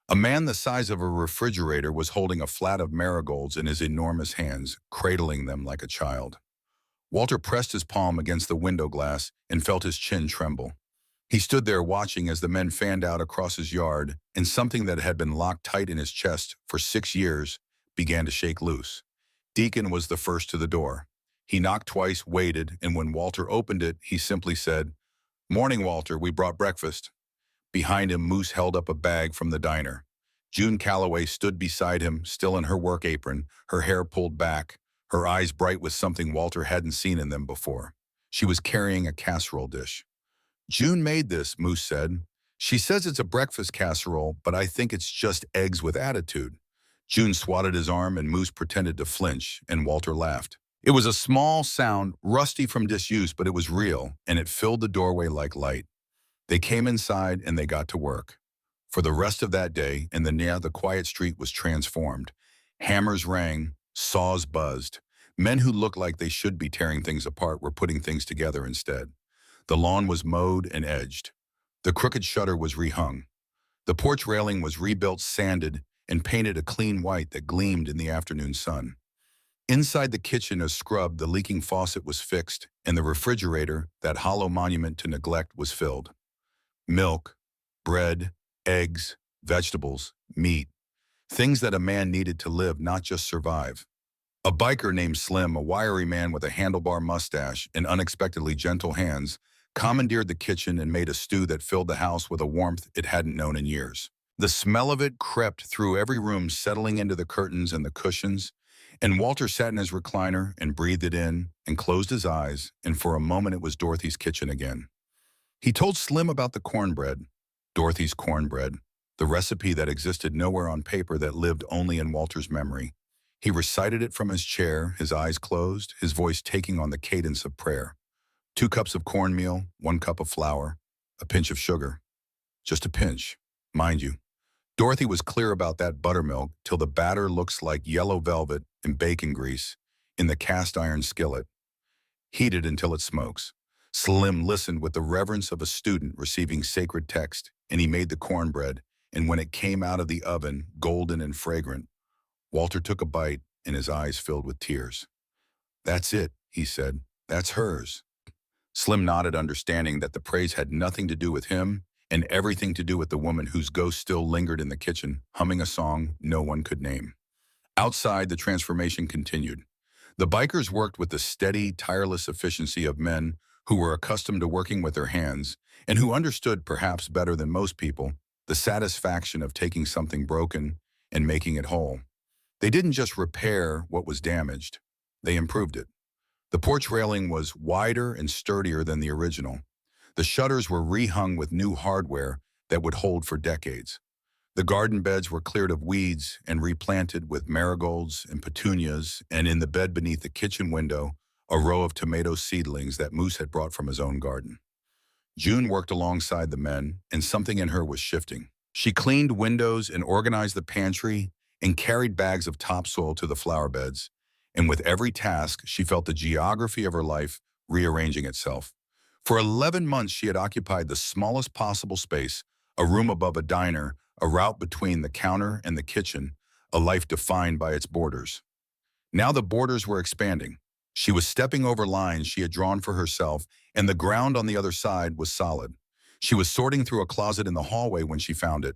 A man the size of a refrigerator was holding a flat of marigolds in his enormous hands, cradling them like a child. Walter pressed his palm against the window glass and felt his chin tremble. He stood there watching as the men fanned out across his yard, and something that had been locked tight in his chest for 6 years began to shake loose. Deacon was the first to the door. He knocked twice, waited, and when Walter opened it, he simply said, "Morning, Walter, we brought breakfast." Behind him, Moose held up a bag from the diner. June Calloway stood beside him, still in her work apron, her hair pulled back, her eyes bright with something Walter hadn't seen in them before. She was carrying a casserole dish. "June made this," Moose said. "She says it's a breakfast casserole, but I think it's just eggs with attitude." June swatted his arm and Moose pretended to flinch, and Walter laughed. It was a small sound, rusty from disuse, but it was real, and it filled the doorway like light. They came inside and they got to work. For the rest of that day, the quiet street was transformed. Hammers rang, saws buzzed. Men who looked like they should be tearing things apart were putting things together instead. The lawn was mowed and edged. The crooked shutter was rehung. The porch railing was rebuilt, sanded, and painted a clean white that gleamed in the afternoon sun. Inside the kitchen, a scrub, the leaking faucet was fixed, and the refrigerator, that hollow monument to neglect, was filled. Milk, bread, eggs, vegetables, meat, things that a man needed to live, not just survive. A biker named Slim, a wiry man with a handlebar mustache and unexpectedly gentle hands, commandeered the kitchen and made a stew that filled the house with a warmth it hadn't known in years. The smell of it crept through every room, settling into the curtains and the cushions, and Walter sat in his recliner and breathed it in and closed his eyes, and for a moment it was Dorothy's kitchen again. He told Slim about the cornbread, Dorothy's cornbread, the recipe that existed nowhere on paper, that lived only in Walter's memory. He recited it from his chair, his eyes closed, his voice taking on the cadence of prayer. 2 cups of cornmeal, 1 cup of flour, a pinch of sugar. Just a pinch, mind you. Dorothy was clear about that buttermilk till the batter looks like yellow velvet and bacon grease in the cast iron skillet. Heated until it smokes. Slim listened with the reverence of a student receiving sacred text, and he made the cornbread, and when it came out of the oven, golden and fragrant, Walter took a bite and his eyes filled with tears. "That's it," he said. "That's hers." Slim nodded, understanding that the praise had nothing to do with him and everything to do with the woman whose ghost still lingered in the kitchen, humming a song no one could name. Outside, the transformation continued. The bikers worked with the steady, tireless efficiency of men who were accustomed to working with their hands and who understood, perhaps better than most people, the satisfaction of taking something broken and making it whole. They didn't just repair what was damaged, they improved it. The porch railing was wider and sturdier than the original. The shutters were rehung with new hardware that would hold for decades. The garden beds were cleared of weeds and replanted with marigolds and petunias, and in the bed beneath the kitchen window, a row of tomato seedlings that Moose had brought from his own garden. June worked alongside the men, and something in her was shifting. She cleaned windows and organized the pantry and carried bags of topsoil to the flower beds, and with every task, she felt the geography of her life rearranging itself. For 11 months, she had occupied the smallest possible space, a room above a diner, a route between the counter and the kitchen, a life defined by its borders. Now the borders were expanding. She was stepping over lines she had drawn for herself, and the ground on the other side was solid. She was sorting through a closet in the hallway when she found it.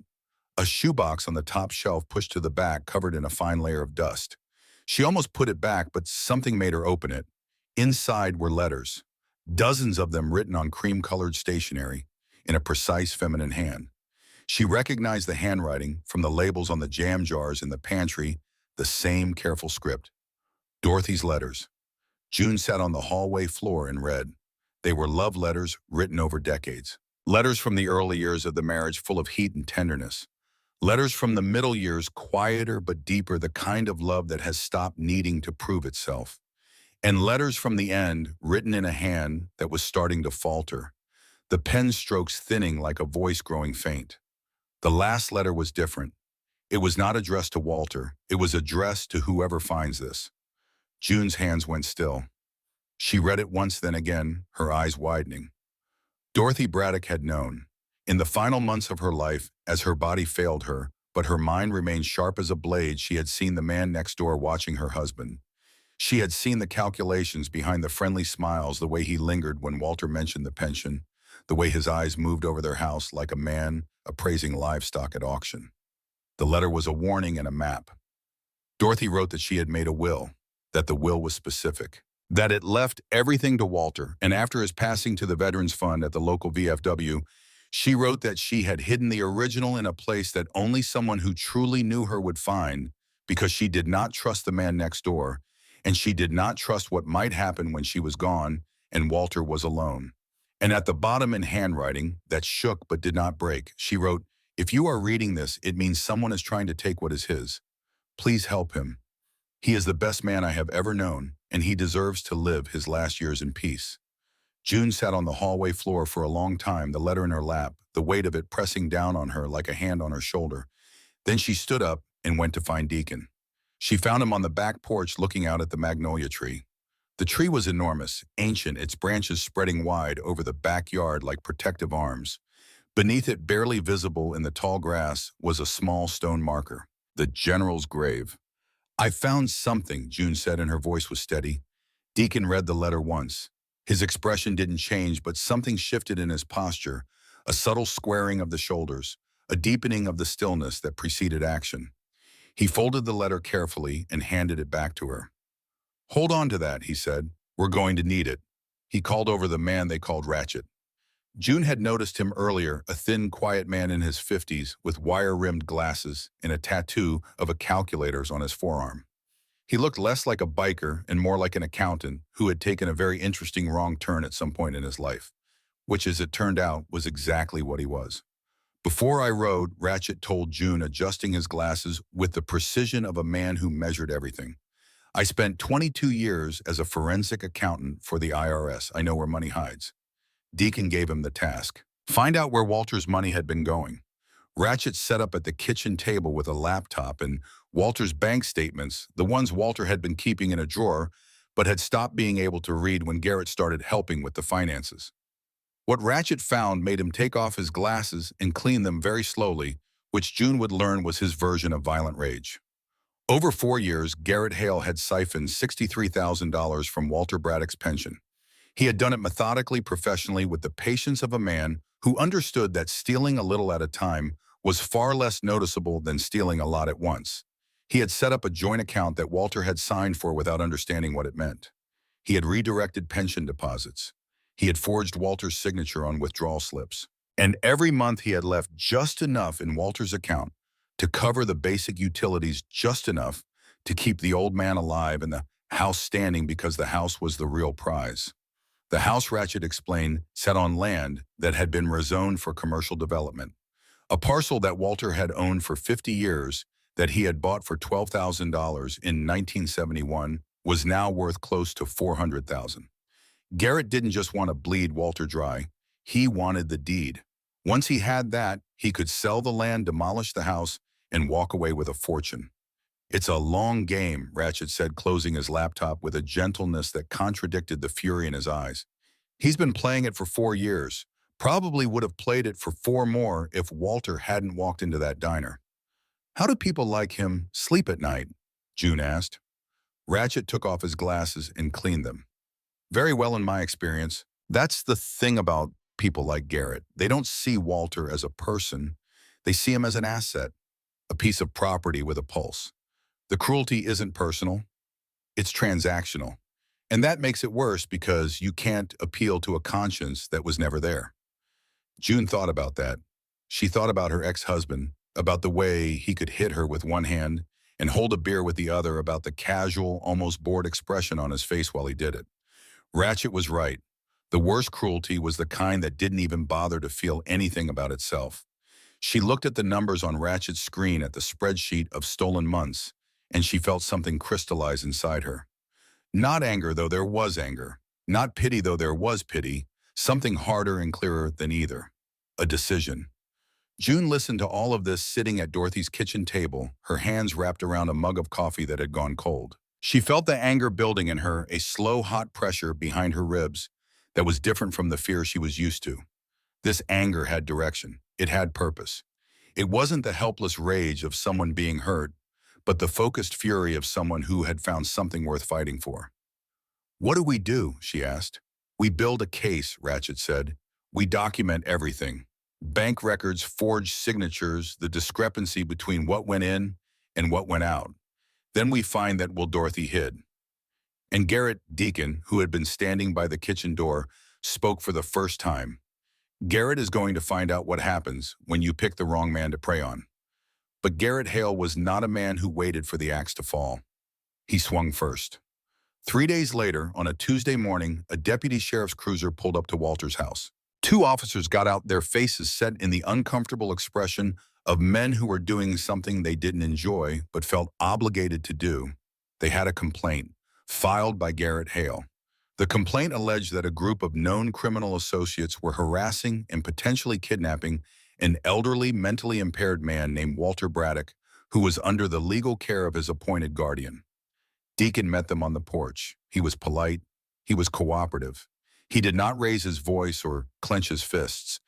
A shoebox on the top shelf pushed to the back, covered in a fine layer of dust. She almost put it back, but something made her open it. Inside were letters, dozens of them written on cream-colored stationery, in a precise feminine hand. She recognized the handwriting from the labels on the jam jars in the pantry, the same careful script. Dorothy's letters. June sat on the hallway floor and read. They were love letters written over decades. Letters from the early years of the marriage, full of heat and tenderness. Letters from the middle years, quieter but deeper, the kind of love that has stopped needing to prove itself. And letters from the end, written in a hand that was starting to falter, the pen strokes thinning like a voice growing faint. The last letter was different. It was not addressed to Walter. It was addressed to whoever finds this. June's hands went still. She read it once, then again, her eyes widening. Dorothy Braddock had known. In the final months of her life, as her body failed her, but her mind remained sharp as a blade, she had seen the man next door watching her husband. She had seen the calculations behind the friendly smiles, the way he lingered when Walter mentioned the pension, the way his eyes moved over their house like a man appraising livestock at auction. The letter was a warning and a map. Dorothy wrote that she had made a will, that the will was specific, that it left everything to Walter, and after his passing to the Veterans Fund at the local VFW, she wrote that she had hidden the original in a place that only someone who truly knew her would find, because she did not trust the man next door, and she did not trust what might happen when she was gone and Walter was alone. And at the bottom in handwriting that shook but did not break, she wrote, "If you are reading this, it means someone is trying to take what is his. Please help him. He is the best man I have ever known, and he deserves to live his last years in peace." June sat on the hallway floor for a long time, the letter in her lap, the weight of it pressing down on her like a hand on her shoulder. Then she stood up and went to find Deacon. She found him on the back porch looking out at the magnolia tree. The tree was enormous, ancient, its branches spreading wide over the backyard like protective arms. Beneath it, barely visible in the tall grass, was a small stone marker, the general's grave. "I found something," June said, and her voice was steady. Deacon read the letter once. His expression didn't change, but something shifted in his posture, a subtle squaring of the shoulders, a deepening of the stillness that preceded action. He folded the letter carefully and handed it back to her. "Hold on to that," he said. "We're going to need it." He called over the man they called Ratchet. June had noticed him earlier, a thin, quiet man in his 50s with wire-rimmed glasses and a tattoo of a calculator's on his forearm. He looked less like a biker and more like an accountant who had taken a very interesting wrong turn at some point in his life, which, as it turned out, was exactly what he was. "Before I rode," Ratchet told June, adjusting his glasses with the precision of a man who measured everything, "I spent 22 years as a forensic accountant for the IRS. I know where money hides." Deacon gave him the task. Find out where Walter's money had been going. Ratchet sat up at the kitchen table with a laptop and Walter's bank statements, the ones Walter had been keeping in a drawer, but had stopped being able to read when Garrett started helping with the finances. What Ratchet found made him take off his glasses and clean them very slowly, which June would learn was his version of violent rage. Over 4 years, Garrett Hale had siphoned $63,000 from Walter Braddock's pension. He had done it methodically, professionally, with the patience of a man who understood that stealing a little at a time was far less noticeable than stealing a lot at once. He had set up a joint account that Walter had signed for without understanding what it meant. He had redirected pension deposits. He had forged Walter's signature on withdrawal slips. And every month he had left just enough in Walter's account to cover the basic utilities, just enough to keep the old man alive and the house standing, because the house was the real prize. The house, Ratchet explained, sat on land that had been rezoned for commercial development. A parcel that Walter had owned for 50 years, that he had bought for $12,000 in 1971, was now worth close to $400,000. Garrett didn't just want to bleed Walter dry. He wanted the deed. Once he had that, he could sell the land, demolish the house, and walk away with a fortune. "It's a long game," Ratchet said, closing his laptop with a gentleness that contradicted the fury in his eyes. "He's been playing it for 4 years. Probably would have played it for 4 more if Walter hadn't walked into that diner." "How do people like him sleep at night?" June asked. Ratchet took off his glasses and cleaned them. "Very well, in my experience. That's the thing about people like Garrett. They don't see Walter as a person. They see him as an asset, a piece of property with a pulse. The cruelty isn't personal, it's transactional. And that makes it worse because you can't appeal to a conscience that was never there." June thought about that. She thought about her ex-husband, about the way he could hit her with one hand and hold a beer with the other, about the casual, almost bored expression on his face while he did it. Ratchet was right. The worst cruelty was the kind that didn't even bother to feel anything about itself. She looked at the numbers on Ratchet's screen, at the spreadsheet of stolen months, and she felt something crystallize inside her. Not anger, though there was anger. Not pity, though there was pity. Something harder and clearer than either. A decision. June listened to all of this sitting at Dorothy's kitchen table, her hands wrapped around a mug of coffee that had gone cold. She felt the anger building in her, a slow, hot pressure behind her ribs that was different from the fear she was used to. This anger had direction. It had purpose. It wasn't the helpless rage of someone being hurt, but the focused fury of someone who had found something worth fighting for. "What do we do?" she asked. "We build a case," Ratchet said. "We document everything. Bank records, forged signatures, the discrepancy between what went in and what went out. Then we find that what Dorothy hid." And Garrett Deacon, who had been standing by the kitchen door, spoke for the first time. "Garrett is going to find out what happens when you pick the wrong man to prey on." But Garrett Hale was not a man who waited for the axe to fall. He swung first. 3 days later, on a Tuesday morning, a deputy sheriff's cruiser pulled up to Walter's house. Two officers got out, their faces set in the uncomfortable expression of men who were doing something they didn't enjoy but felt obligated to do. They had a complaint, filed by Garrett Hale. The complaint alleged that a group of known criminal associates were harassing and potentially kidnapping an elderly, mentally impaired man named Walter Braddock, who was under the legal care of his appointed guardian. Deacon met them on the porch. He was polite. He was cooperative. He did not raise his voice or clench his fists.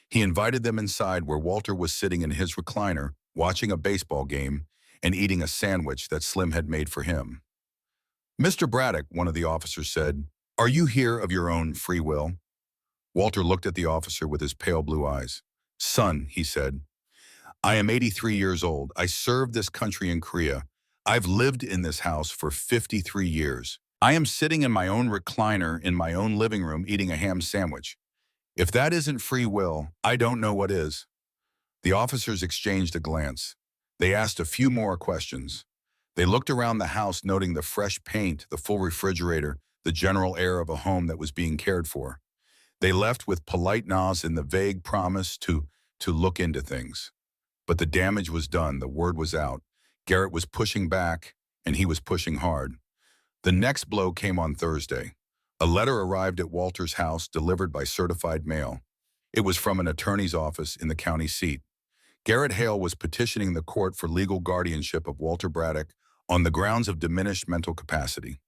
He invited them inside where Walter was sitting in his recliner, watching a baseball game and eating a sandwich that Slim had made for him. "Mr. Braddock," one of the officers said, "are you here of your own free will?" Walter looked at the officer with his pale blue eyes. "Son," he said, "I am 83 years old. I served this country in Korea. I've lived in this house for 53 years. I am sitting in my own recliner in my own living room eating a ham sandwich. If that isn't free will, I don't know what is." The officers exchanged a glance. They asked a few more questions. They looked around the house, noting the fresh paint, the full refrigerator, the general air of a home that was being cared for. They left with polite nods and the vague promise to look into things. But the damage was done. The word was out. Garrett was pushing back, and he was pushing hard. The next blow came on Thursday. A letter arrived at Walter's house, delivered by certified mail. It was from an attorney's office in the county seat. Garrett Hale was petitioning the court for legal guardianship of Walter Braddock on the grounds of diminished mental capacity.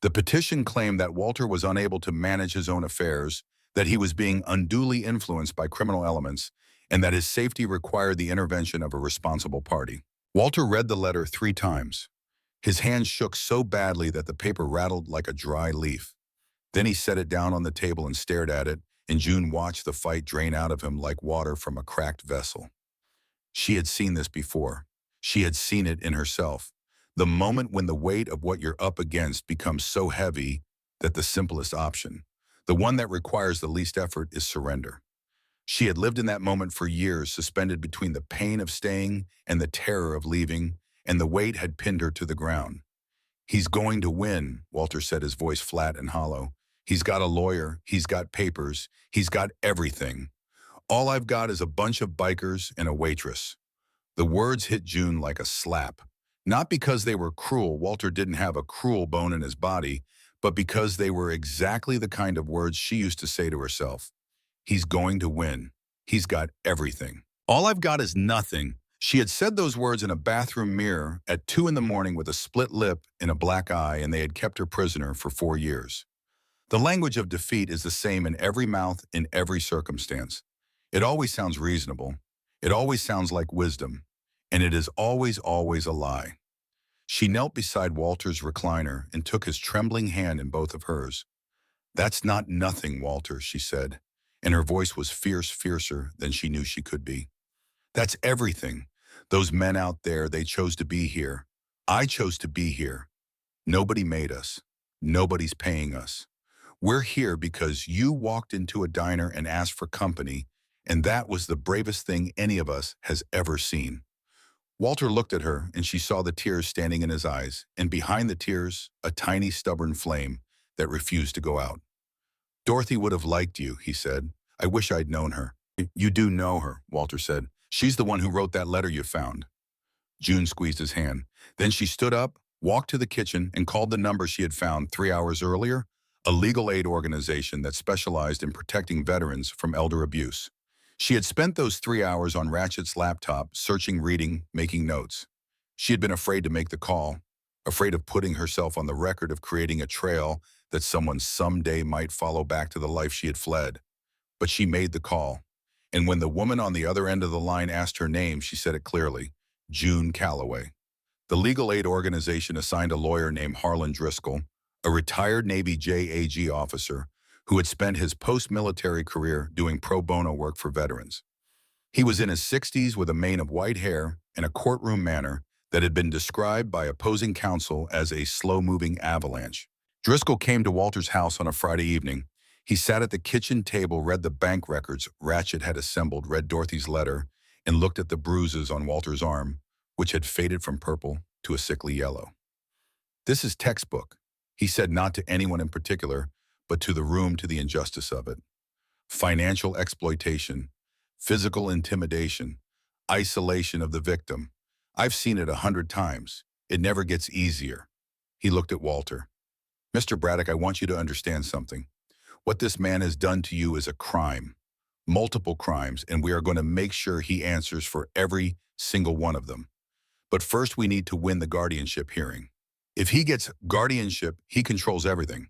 The petition claimed that Walter was unable to manage his own affairs, that he was being unduly influenced by criminal elements, and that his safety required the intervention of a responsible party. Walter read the letter 3 times. His hands shook so badly that the paper rattled like a dry leaf. Then he set it down on the table and stared at it, and June watched the fight drain out of him like water from a cracked vessel. She had seen this before. She had seen it in herself. The moment when the weight of what you're up against becomes so heavy that the simplest option, the one that requires the least effort, is surrender. She had lived in that moment for years, suspended between the pain of staying and the terror of leaving, and the weight had pinned her to the ground. "He's going to win," Walter said, his voice flat and hollow. "He's got a lawyer, he's got papers, he's got everything. All I've got is a bunch of bikers and a waitress." The words hit June like a slap. Not because they were cruel, Walter didn't have a cruel bone in his body, but because they were exactly the kind of words she used to say to herself. He's going to win. He's got everything. All I've got is nothing. She had said those words in a bathroom mirror at 2 in the morning with a split lip and a black eye, and they had kept her prisoner for 4 years. The language of defeat is the same in every mouth, in every circumstance. It always sounds reasonable. It always sounds like wisdom. And it is always, always a lie. She knelt beside Walter's recliner and took his trembling hand in both of hers. "That's not nothing, Walter," she said, and her voice was fiercer than she knew she could be. "That's everything. Those men out there, they chose to be here. I chose to be here. Nobody made us. Nobody's paying us. We're here because you walked into a diner and asked for company, and that was the bravest thing any of us has ever seen." Walter looked at her, and she saw the tears standing in his eyes, and behind the tears, a tiny, stubborn flame that refused to go out. "Dorothy would have liked you," he said. "I wish I'd known her." "You do know her," Walter said. "She's the one who wrote that letter you found." June squeezed his hand. Then she stood up, walked to the kitchen, and called the number she had found 3 hours earlier, a legal aid organization that specialized in protecting veterans from elder abuse. She had spent those 3 hours on Ratchet's laptop, searching, reading, making notes. She had been afraid to make the call, afraid of putting herself on the record, of creating a trail that someone someday might follow back to the life she had fled. But she made the call. And when the woman on the other end of the line asked her name, she said it clearly: June Calloway. The legal aid organization assigned a lawyer named Harlan Driscoll, a retired Navy JAG officer who had spent his post-military career doing pro bono work for veterans. He was in his 60s with a mane of white hair and a courtroom manner that had been described by opposing counsel as a slow-moving avalanche. Driscoll came to Walter's house on a Friday evening. He sat at the kitchen table, read the bank records Ratchet had assembled, read Dorothy's letter, and looked at the bruises on Walter's arm, which had faded from purple to a sickly yellow. "This is textbook," He said not to anyone in particular, but to the room, to the injustice of it. Financial exploitation, physical intimidation, isolation of the victim. I've seen it 100 times. It never gets easier. He looked at Walter. Mr. Braddock, I want you to understand something. What this man has done to you is a crime, multiple crimes, and we are going to make sure he answers for every single one of them. But first, we need to win the guardianship hearing. If he gets guardianship, he controls everything.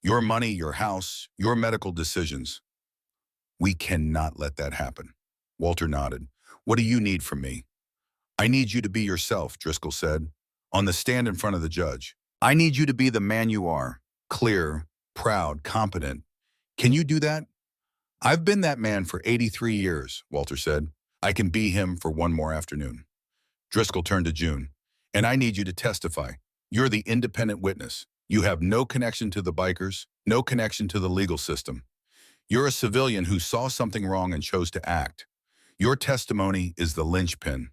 Your money, your house, your medical decisions. We cannot let that happen. Walter nodded. What do you need from me? I need you to be yourself, Driscoll said, on the stand in front of the judge. I need you to be the man you are, clear, proud, competent. Can you do that? I've been that man for 83 years, Walter said. I can be him for one more afternoon. Driscoll turned to June. And I need you to testify. You're the independent witness. You have no connection to the bikers, no connection to the legal system. You're a civilian who saw something wrong and chose to act. Your testimony is the linchpin.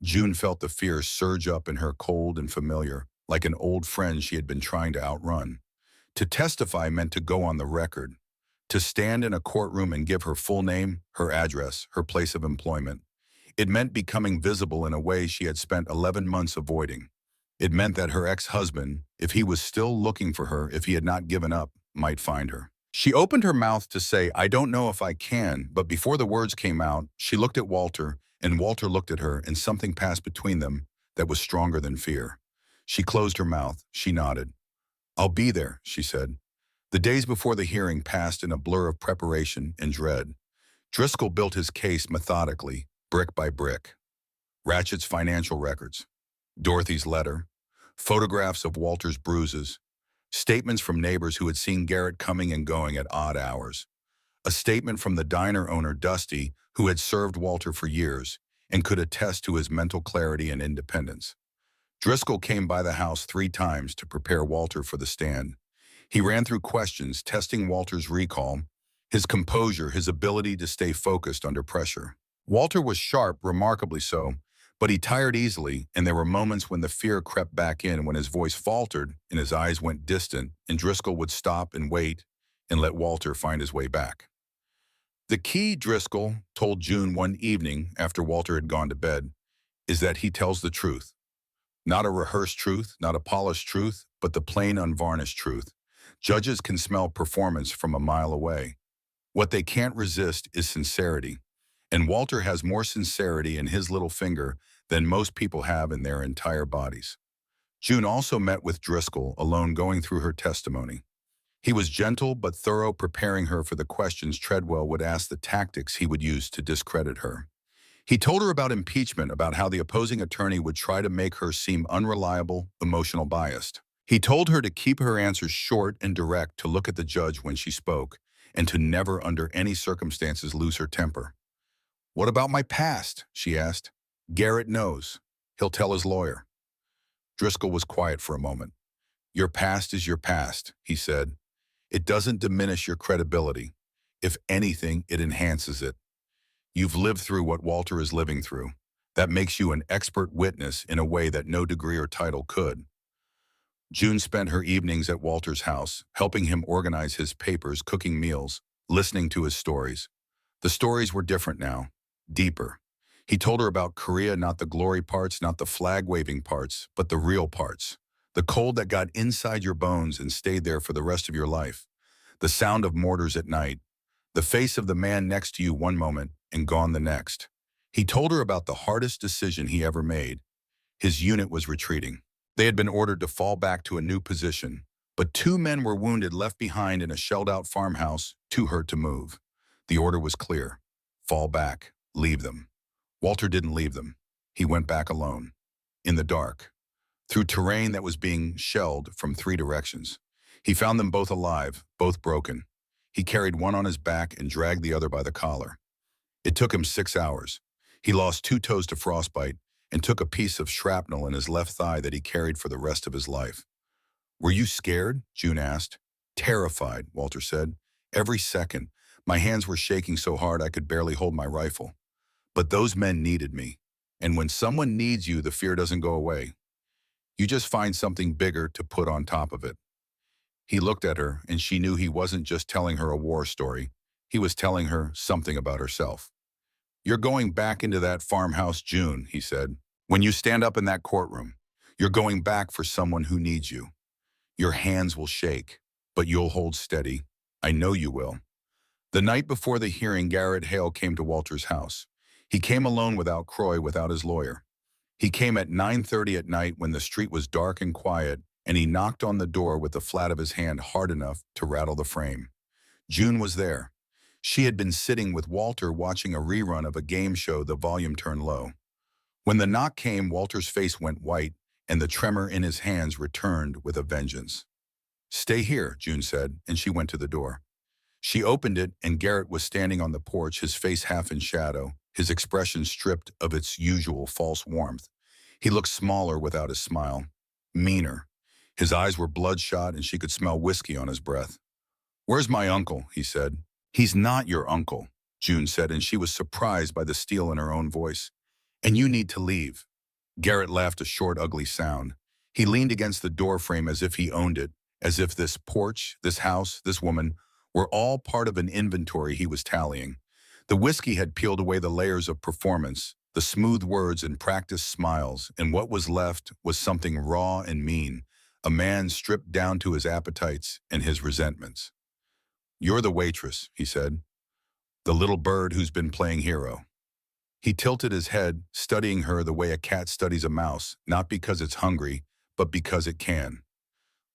June felt the fear surge up in her, cold and familiar, like an old friend she had been trying to outrun. To testify meant to go on the record, to stand in a courtroom and give her full name, her address, her place of employment. It meant becoming visible in a way she had spent 11 months avoiding. It meant that her ex-husband, if he was still looking for her, if he had not given up, might find her. She opened her mouth to say, I don't know if I can, but before the words came out, she looked at Walter, and Walter looked at her, and something passed between them that was stronger than fear. She closed her mouth. She nodded. I'll be there, she said. The days before the hearing passed in a blur of preparation and dread. Driscoll built his case methodically, brick by brick. Ratchet's financial records, Dorothy's letter, photographs of Walter's bruises, statements from neighbors who had seen Garrett coming and going at odd hours, a statement from the diner owner, Dusty, who had served Walter for years and could attest to his mental clarity and independence. Driscoll came by the house 3 times to prepare Walter for the stand. He ran through questions, testing Walter's recall, his composure, his ability to stay focused under pressure. Walter was sharp, remarkably so, but he tired easily, and there were moments when the fear crept back in, when his voice faltered and his eyes went distant, and Driscoll would stop and wait and let Walter find his way back. The key, Driscoll told June one evening after Walter had gone to bed, is that he tells the truth. Not a rehearsed truth, not a polished truth, but the plain, unvarnished truth. Judges can smell performance from a mile away. What they can't resist is sincerity. And Walter has more sincerity in his little finger than most people have in their entire bodies. June also met with Driscoll, alone, going through her testimony. He was gentle but thorough, preparing her for the questions Treadwell would ask, the tactics he would use to discredit her. He told her about impeachment, about how the opposing attorney would try to make her seem unreliable, emotional, biased. He told her to keep her answers short and direct, to look at the judge when she spoke, and to never under any circumstances lose her temper. What about my past? She asked. Garrett knows. He'll tell his lawyer. Driscoll was quiet for a moment. Your past is your past, he said. It doesn't diminish your credibility. If anything, it enhances it. You've lived through what Walter is living through. That makes you an expert witness in a way that no degree or title could. June spent her evenings at Walter's house, helping him organize his papers, cooking meals, listening to his stories. The stories were different now, deeper. He told her about Korea, not the glory parts, not the flag-waving parts, but the real parts. The cold that got inside your bones and stayed there for the rest of your life. The sound of mortars at night. The face of the man next to you one moment and gone the next. He told her about the hardest decision he ever made. His unit was retreating. They had been ordered to fall back to a new position, but 2 men were wounded, left behind in a shelled-out farmhouse, too hurt to move. The order was clear. Fall back. Leave them. Walter didn't leave them. He went back alone. In the dark. Through terrain that was being shelled from 3 directions. He found them both alive, both broken. He carried one on his back and dragged the other by the collar. It took him 6 hours. He lost 2 toes to frostbite and took a piece of shrapnel in his left thigh that he carried for the rest of his life. Were you scared? June asked. Terrified, Walter said. Every second. My hands were shaking so hard I could barely hold my rifle. But those men needed me. And when someone needs you, the fear doesn't go away. You just find something bigger to put on top of it. He looked at her, and she knew he wasn't just telling her a war story. He was telling her something about herself. "You're going back into that farmhouse, June," he said. "When you stand up in that courtroom, you're going back for someone who needs you. Your hands will shake, but you'll hold steady. I know you will." The night before the hearing, Garrett Hale came to Walter's house. He came alone without Croy, without his lawyer. He came at 9:30 at night when the street was dark and quiet, and he knocked on the door with the flat of his hand hard enough to rattle the frame. June was there. She had been sitting with Walter watching a rerun of a game show, the volume turned low. When the knock came, Walter's face went white, and the tremor in his hands returned with a vengeance. "Stay here," June said, and she went to the door. She opened it, and Garrett was standing on the porch, his face half in shadow, his expression stripped of its usual false warmth. He looked smaller without his smile, meaner. His eyes were bloodshot, and she could smell whiskey on his breath. "Where's my uncle?" he said. "He's not your uncle," June said, and she was surprised by the steel in her own voice. "And you need to leave." Garrett laughed a short, ugly sound. He leaned against the doorframe as if he owned it, as if this porch, this house, this woman were all part of an inventory he was tallying. The whiskey had peeled away the layers of performance, the smooth words and practiced smiles, and what was left was something raw and mean, a man stripped down to his appetites and his resentments. "You're the waitress," he said. "The little bird who's been playing hero." He tilted his head, studying her the way a cat studies a mouse, not because it's hungry, but because it can.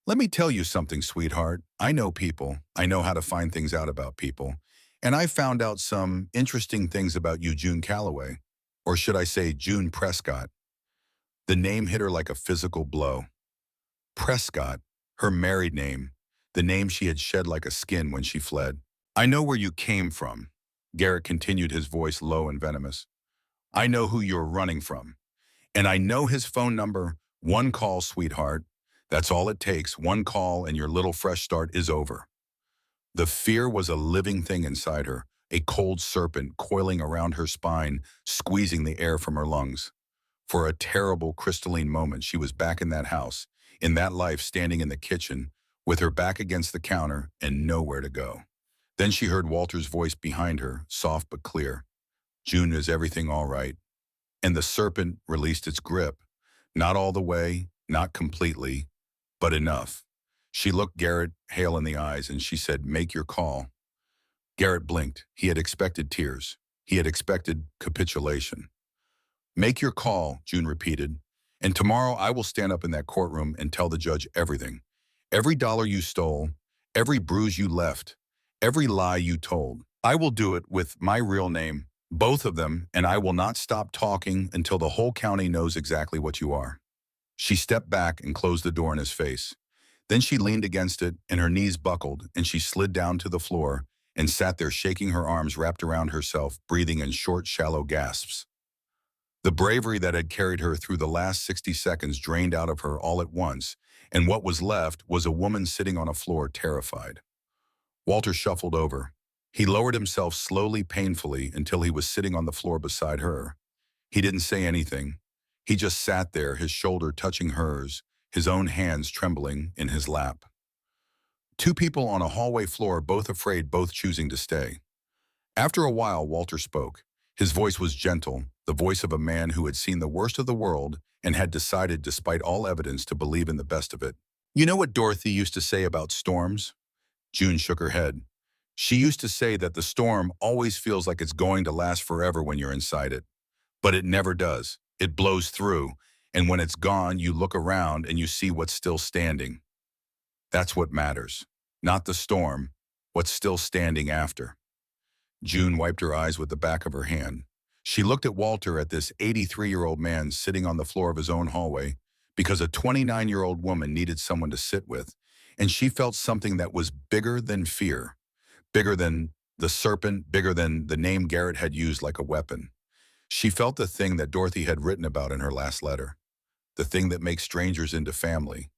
"Let me tell you something, sweetheart. I know people. I know how to find things out about people. And I found out some interesting things about you, June Calloway. Or should I say June Prescott?" The name hit her like a physical blow. Prescott, her married name, the name she had shed like a skin when she fled. "I know where you came from," Garrett continued, his voice low and venomous. "I know who you're running from. And I know his phone number. One call, sweetheart. That's all it takes. One call and your little fresh start is over." The fear was a living thing inside her, a cold serpent coiling around her spine, squeezing the air from her lungs. For a terrible crystalline moment, she was back in that house, in that life, standing in the kitchen, with her back against the counter and nowhere to go. Then she heard Walter's voice behind her, soft but clear. "June, is everything all right?" And the serpent released its grip. Not all the way, not completely, but enough. She looked Garrett Hale in the eyes and she said, "Make your call." Garrett blinked. He had expected tears. He had expected capitulation. "Make your call," June repeated. "And tomorrow I will stand up in that courtroom and tell the judge everything. Every dollar you stole, every bruise you left, every lie you told. I will do it with my real name, both of them, and I will not stop talking until the whole county knows exactly what you are." She stepped back and closed the door in his face. Then she leaned against it, and her knees buckled, and she slid down to the floor and sat there shaking her arms wrapped around herself, breathing in short, shallow gasps. The bravery that had carried her through the last 60 seconds drained out of her all at once, and what was left was a woman sitting on a floor, terrified. Walter shuffled over. He lowered himself slowly, painfully, until he was sitting on the floor beside her. He didn't say anything. He just sat there, his shoulder touching hers, his own hands trembling in his lap. Two people on a hallway floor, both afraid, both choosing to stay. After a while, Walter spoke. His voice was gentle, the voice of a man who had seen the worst of the world and had decided, despite all evidence, to believe in the best of it. "You know what Dorothy used to say about storms?" June shook her head. "She used to say that the storm always feels like it's going to last forever when you're inside it. But it never does. It blows through, and when it's gone, you look around and you see what's still standing. That's what matters. Not the storm, what's still standing after." June wiped her eyes with the back of her hand. She looked at Walter, at this 83-year-old man sitting on the floor of his own hallway, because a 29-year-old woman needed someone to sit with, and she felt something that was bigger than fear, bigger than the serpent, bigger than the name Garrett had used like a weapon. She felt the thing that Dorothy had written about in her last letter, the thing that makes strangers into family,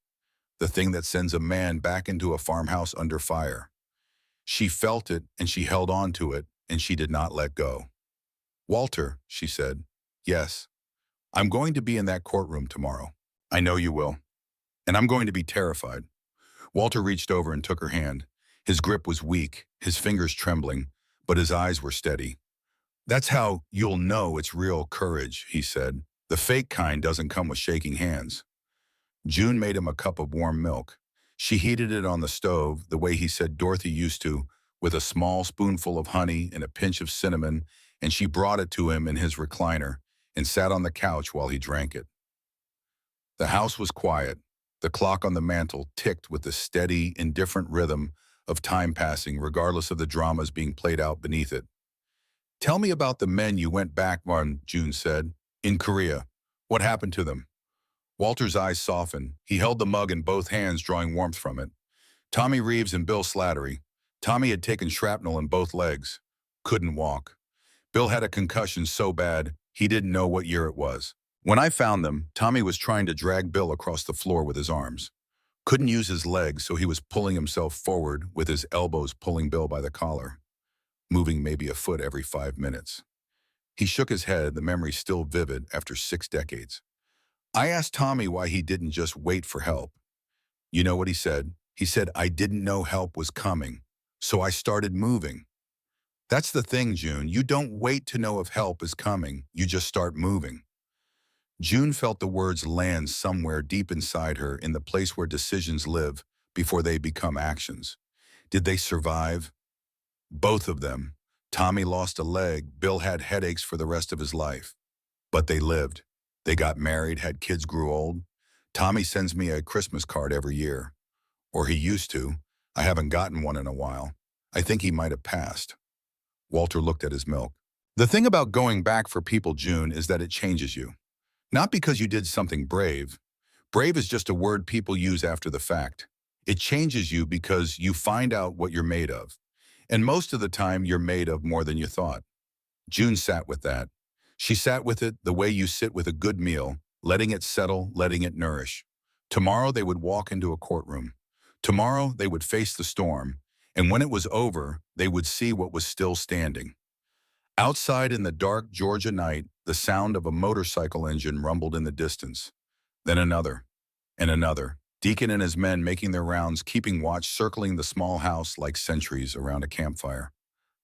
the thing that sends a man back into a farmhouse under fire. She felt it, and she held on to it, and she did not let go. "Walter," she said, "yes, I'm going to be in that courtroom tomorrow. I know you will. And I'm going to be terrified. Walter reached over and took her hand. His grip was weak, his fingers trembling, but his eyes were steady. "That's how you'll know it's real courage," he said. "The fake kind doesn't come with shaking hands." June made him a cup of warm milk. She heated it on the stove the way he said Dorothy used to, with a small spoonful of honey and a pinch of cinnamon, and she brought it to him in his recliner and sat on the couch while he drank it. The house was quiet. The clock on the mantel ticked with the steady, indifferent rhythm of time passing, regardless of the dramas being played out beneath it. "Tell me about the men you went back on," June said. "In Korea. What happened to them?" Walter's eyes softened. He held the mug in both hands, drawing warmth from it. "Tommy Reeves and Bill Slattery. Tommy had taken shrapnel in both legs. Couldn't walk. Bill had a concussion so bad, he didn't know what year it was. When I found them, Tommy was trying to drag Bill across the floor with his arms. Couldn't use his legs, so he was pulling himself forward with his elbows pulling Bill by the collar, moving maybe a foot every 5 minutes. He shook his head, the memory still vivid after 6 decades. I asked Tommy why he didn't just wait for help. You know what he said? He said, I didn't know help was coming, so I started moving. That's the thing, June. You don't wait to know if help is coming. You just start moving. June felt the words land somewhere deep inside her, in the place where decisions live before they become actions. Did they survive? Both of them. Tommy lost a leg. Bill had headaches for the rest of his life. But they lived. They got married, had kids, grew old. Tommy sends me a Christmas card every year. Or he used to. I haven't gotten one in a while. I think he might have passed. Walter looked at his milk. The thing about going back for people, June, is that it changes you. Not because you did something brave. Brave is just a word people use after the fact. It changes you because you find out what you're made of. And most of the time, you're made of more than you thought. June sat with that. She sat with it the way you sit with a good meal, letting it settle, letting it nourish. Tomorrow they would walk into a courtroom. Tomorrow they would face the storm. And when it was over, they would see what was still standing. Outside in the dark Georgia night, the sound of a motorcycle engine rumbled in the distance. Then another, and another. Deacon and his men making their rounds, keeping watch, circling the small house like sentries around a campfire.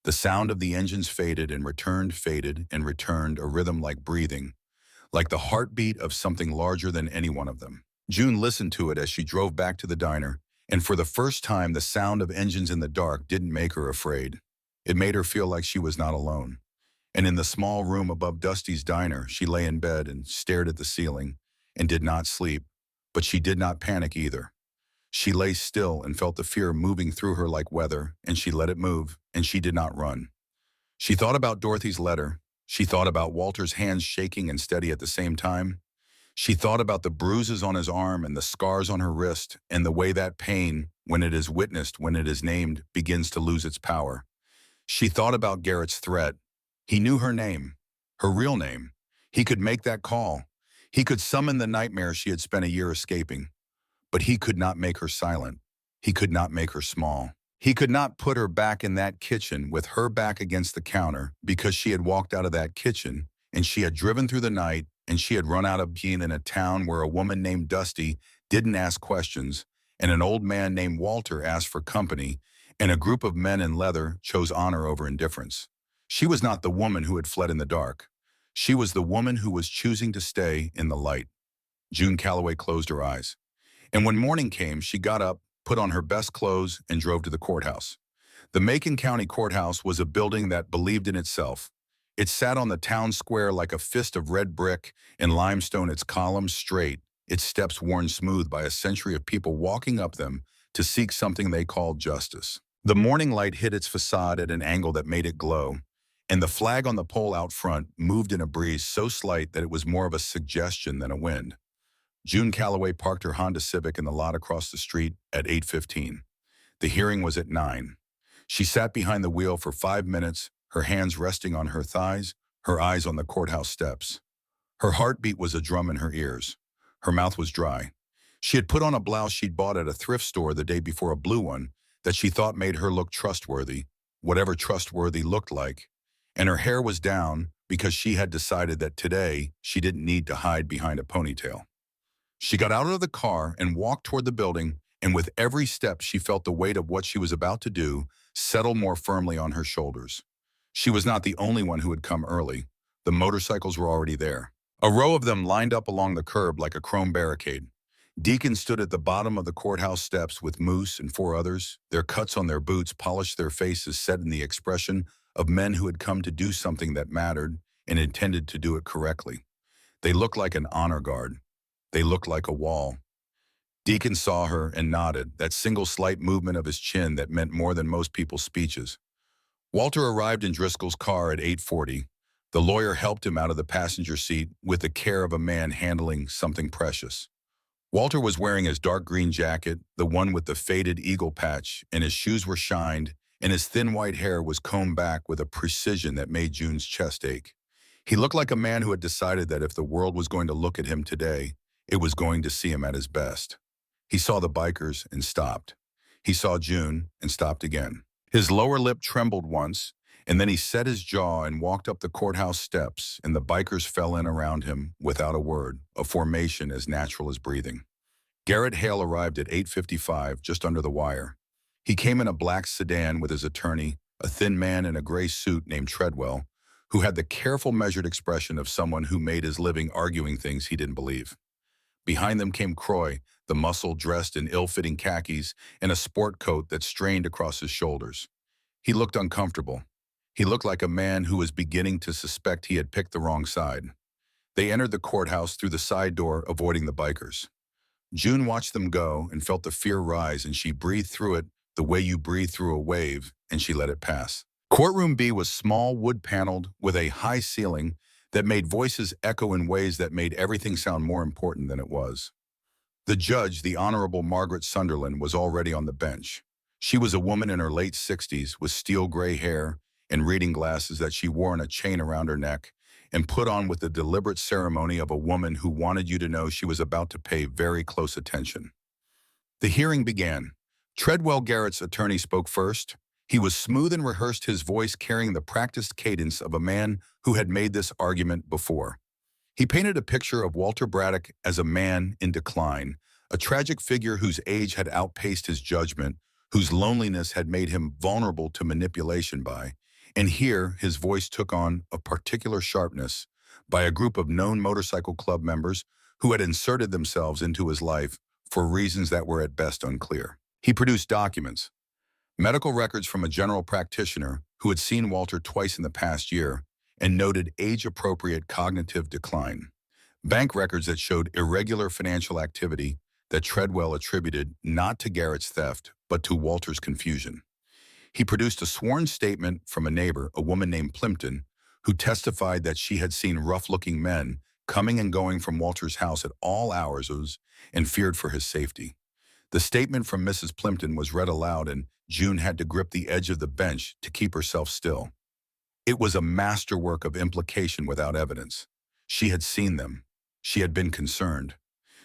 The sound of the engines faded and returned, faded and returned, a rhythm like breathing, like the heartbeat of something larger than any one of them. June listened to it as she drove back to the diner, and for the first time, the sound of engines in the dark didn't make her afraid. It made her feel like she was not alone. And in the small room above Dusty's diner, she lay in bed and stared at the ceiling and did not sleep, but she did not panic either. She lay still and felt the fear moving through her like weather, and she let it move, and she did not run. She thought about Dorothy's letter. She thought about Walter's hands shaking and steady at the same time. She thought about the bruises on his arm and the scars on her wrist, and the way that pain, when it is witnessed, when it is named, begins to lose its power. She thought about Garrett's threat. He knew her name, her real name. He could make that call. He could summon the nightmare she had spent a year escaping. But he could not make her silent. He could not make her small. He could not put her back in that kitchen with her back against the counter, because she had walked out of that kitchen and she had driven through the night and she had run out of being in a town where a woman named Dusty didn't ask questions and an old man named Walter asked for company and a group of men in leather chose honor over indifference. She was not the woman who had fled in the dark. She was the woman who was choosing to stay in the light. June Calloway closed her eyes. And when morning came, she got up, put on her best clothes, and drove to the courthouse. The Macon County Courthouse was a building that believed in itself. It sat on the town square like a fist of red brick and limestone, its columns straight, its steps worn smooth by a century of people walking up them to seek something they called justice. The morning light hit its facade at an angle that made it glow, and the flag on the pole out front moved in a breeze so slight that it was more of a suggestion than a wind. June Calloway parked her Honda Civic in the lot across the street at 8:15. The hearing was at 9. She sat behind the wheel for 5 minutes, her hands resting on her thighs, her eyes on the courthouse steps. Her heartbeat was a drum in her ears. Her mouth was dry. She had put on a blouse she'd bought at a thrift store the day before, a blue one that she thought made her look trustworthy, whatever trustworthy looked like. And her hair was down because she had decided that today she didn't need to hide behind a ponytail. She got out of the car and walked toward the building, and with every step she felt the weight of what she was about to do settle more firmly on her shoulders. She was not the only one who had come early. The motorcycles were already there. A row of them lined up along the curb like a chrome barricade. Deacon stood at the bottom of the courthouse steps with Moose and four others. Their cuts on their boots polished their faces, set in the expression of men who had come to do something that mattered and intended to do it correctly. They looked like an honor guard. They looked like a wall. Deacon saw her and nodded, that single slight movement of his chin that meant more than most people's speeches. Walter arrived in Driscoll's car at 8:40. The lawyer helped him out of the passenger seat with the care of a man handling something precious. Walter was wearing his dark green jacket, the one with the faded eagle patch, and his shoes were shined, and his thin white hair was combed back with a precision that made June's chest ache. He looked like a man who had decided that if the world was going to look at him today, it was going to see him at his best. He saw the bikers and stopped. He saw June and stopped again. His lower lip trembled once, and then he set his jaw and walked up the courthouse steps, and the bikers fell in around him without a word, a formation as natural as breathing. Garrett Hale arrived at 8:55, just under the wire. He came in a black sedan with his attorney, a thin man in a gray suit named Treadwell, who had the careful, measured expression of someone who made his living arguing things he didn't believe. Behind them came Croy, the muscle dressed in ill-fitting khakis and a sport coat that strained across his shoulders. He looked uncomfortable. He looked like a man who was beginning to suspect he had picked the wrong side. They entered the courthouse through the side door, avoiding the bikers. June watched them go and felt the fear rise, and she breathed through it the way you breathe through a wave, and she let it pass. Courtroom B was small, wood-paneled, with a high ceiling that made voices echo in ways that made everything sound more important than it was. The judge, the Honorable Margaret Sunderland, was already on the bench. She was a woman in her late 60s with steel gray hair and reading glasses that she wore in a chain around her neck and put on with the deliberate ceremony of a woman who wanted you to know she was about to pay very close attention. The hearing began. Treadwell, Garrett's attorney, spoke first. He was smooth and rehearsed, his voice carrying the practiced cadence of a man who had made this argument before. He painted a picture of Walter Braddock as a man in decline, a tragic figure whose age had outpaced his judgment, whose loneliness had made him vulnerable to manipulation by, and here his voice took on a particular sharpness, by a group of known motorcycle club members who had inserted themselves into his life for reasons that were at best unclear. He produced documents, medical records from a general practitioner who had seen Walter twice in the past year and noted age-appropriate cognitive decline, bank records that showed irregular financial activity that Treadwell attributed not to Garrett's theft, but to Walter's confusion. He produced a sworn statement from a neighbor, a woman named Plimpton, who testified that she had seen rough-looking men coming and going from Walter's house at all hours and feared for his safety. The statement from Mrs. Plimpton was read aloud, and June had to grip the edge of the bench to keep herself still. It was a masterwork of implication without evidence. She had seen them. She had been concerned.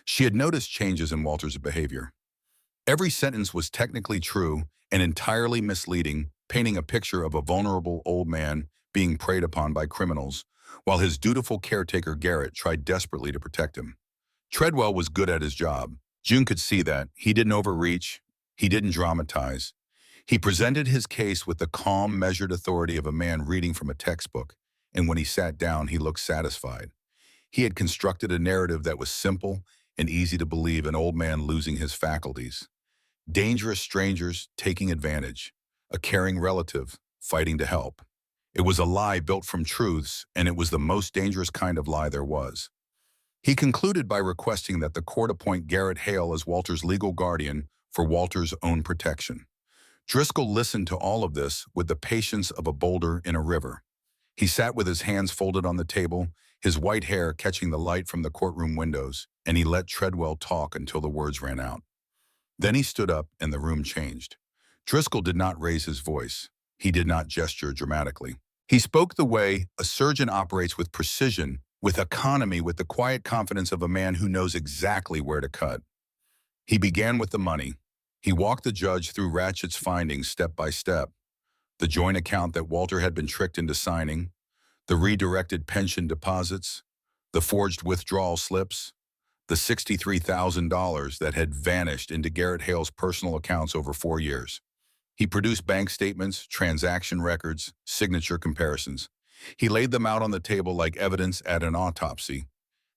She had noticed changes in Walter's behavior. Every sentence was technically true and entirely misleading, painting a picture of a vulnerable old man being preyed upon by criminals, while his dutiful caretaker Garrett tried desperately to protect him. Treadwell was good at his job. June could see that. He didn't overreach. He didn't dramatize. He presented his case with the calm, measured authority of a man reading from a textbook, and when he sat down, he looked satisfied. He had constructed a narrative that was simple and easy to believe, an old man losing his faculties, dangerous strangers taking advantage, a caring relative fighting to help. It was a lie built from truths, and it was the most dangerous kind of lie there was. He concluded by requesting that the court appoint Garrett Hale as Walter's legal guardian for Walter's own protection. Driscoll listened to all of this with the patience of a boulder in a river. He sat with his hands folded on the table, his white hair catching the light from the courtroom windows, and he let Treadwell talk until the words ran out. Then he stood up and the room changed. Driscoll did not raise his voice. He did not gesture dramatically. He spoke the way a surgeon operates, with precision, with economy, with the quiet confidence of a man who knows exactly where to cut. He began with the money. He walked the judge through Ratchet's findings step by step. The joint account that Walter had been tricked into signing, the redirected pension deposits, the forged withdrawal slips. the $63,000 that had vanished into Garrett Hale's personal accounts over 4 years. He produced bank statements, transaction records, signature comparisons. He laid them out on the table like evidence at an autopsy.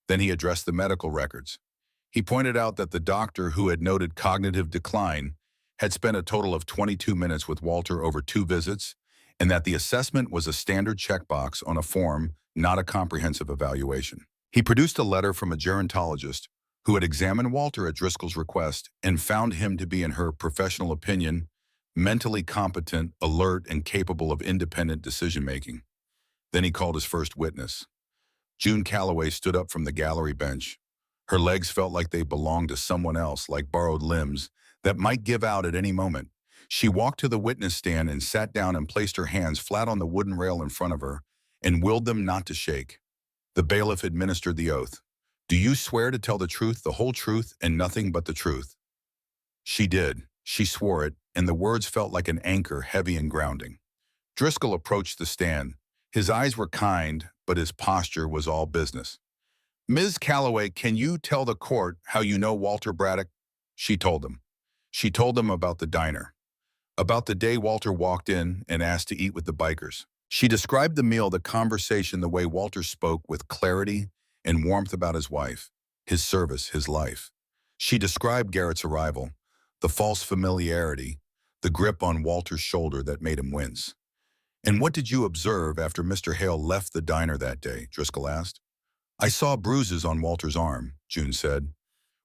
Then he addressed the medical records. He pointed out that the doctor who had noted cognitive decline had spent a total of 22 minutes with Walter over 2 visits, and that the assessment was a standard checkbox on a form, not a comprehensive evaluation. He produced a letter from a gerontologist who had examined Walter at Driscoll's request and found him to be, in her professional opinion, mentally competent, alert, and capable of independent decision-making. Then he called his first witness. June Calloway stood up from the gallery bench. Her legs felt like they belonged to someone else, like borrowed limbs that might give out at any moment. She walked to the witness stand and sat down and placed her hands flat on the wooden rail in front of her and willed them not to shake. The bailiff administered the oath. "Do you swear to tell the truth, the whole truth, and nothing but the truth?" She did. She swore it, and the words felt like an anchor, heavy and grounding. Driscoll approached the stand. His eyes were kind, but his posture was all business. "Ms. Calloway, can you tell the court how you know Walter Braddock?" She told him. She told him about the diner, about the day Walter walked in and asked to eat with the bikers. She described the meal, the conversation, the way Walter spoke with clarity and warmth about his wife, his service, his life. She described Garrett's arrival, the false familiarity, the grip on Walter's shoulder that made him wince. "And what did you observe after Mr. Hale left the diner that day?" Driscoll asked. "I saw bruises on Walter's arm," June said.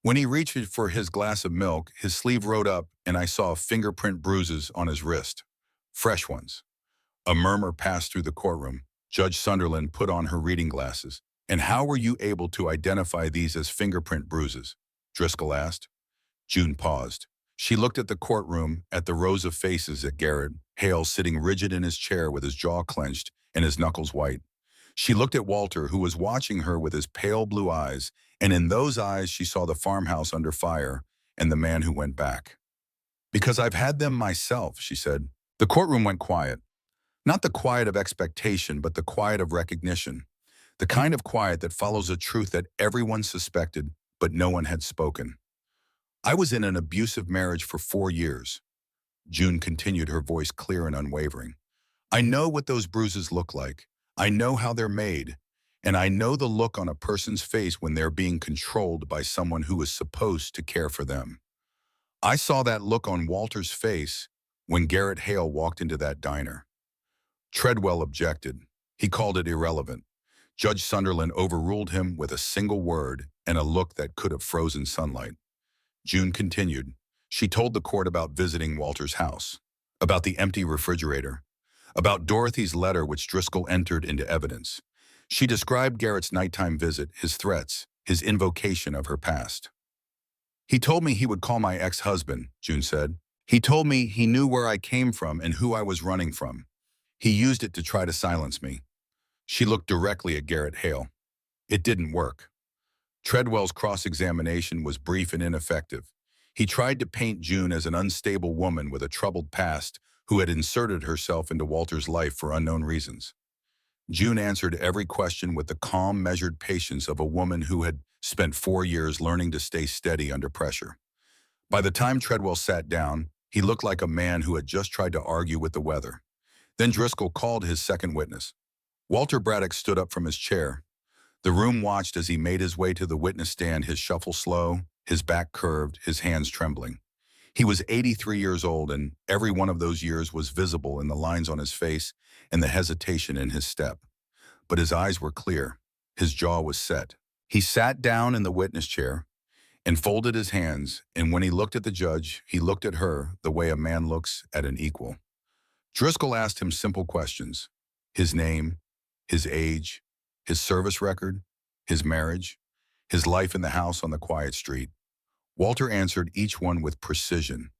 "When he reached for his glass of milk, his sleeve rode up and I saw fingerprint bruises on his wrist. Fresh ones." A murmur passed through the courtroom. Judge Sunderland put on her reading glasses. "And how were you able to identify these as fingerprint bruises?" Driscoll asked. June paused. She looked at the courtroom, at the rows of faces, at Garrett Hale sitting rigid in his chair with his jaw clenched and his knuckles white. She looked at Walter, who was watching her with his pale blue eyes, and in those eyes she saw the farmhouse under fire and the man who went back. "Because I've had them myself," she said. The courtroom went quiet. Not the quiet of expectation, but the quiet of recognition. The kind of quiet that follows a truth that everyone suspected, but no one had spoken. "I was in an abusive marriage for 4 years. June continued, her voice clear and unwavering. "I know what those bruises look like. I know how they're made. And I know the look on a person's face when they're being controlled by someone who is supposed to care for them. I saw that look on Walter's face when Garrett Hale walked into that diner." Treadwell objected. He called it irrelevant. Judge Sunderland overruled him with a single word and a look that could have frozen sunlight. June continued. She told the court about visiting Walter's house, about the empty refrigerator, about Dorothy's letter which Driscoll entered into evidence. She described Garrett's nighttime visit, his threats, his invocation of her past. "He told me he would call my ex-husband," June said. "He told me he knew where I came from and who I was running from. He used it to try to silence me." She looked directly at Garrett Hale. It didn't work. Treadwell's cross-examination was brief and ineffective. He tried to paint June as an unstable woman with a troubled past who had inserted herself into Walter's life for unknown reasons. June answered every question with the calm, measured patience of a woman who had spent 4 years learning to stay steady under pressure. By the time Treadwell sat down, he looked like a man who had just tried to argue with the weather. Then Driscoll called his second witness. Walter Braddock stood up from his chair. The room watched as he made his way to the witness stand, his shuffle slow, his back curved, his hands trembling. He was 83 years old, and every one of those years was visible in the lines on his face and the hesitation in his step. But his eyes were clear. His jaw was set. He sat down in the witness chair and folded his hands, and when he looked at the judge, he looked at her the way a man looks at an equal. Driscoll asked him simple questions. His name, his age, his service record, his marriage, his life in the house on the quiet street. Walter answered each one with precision,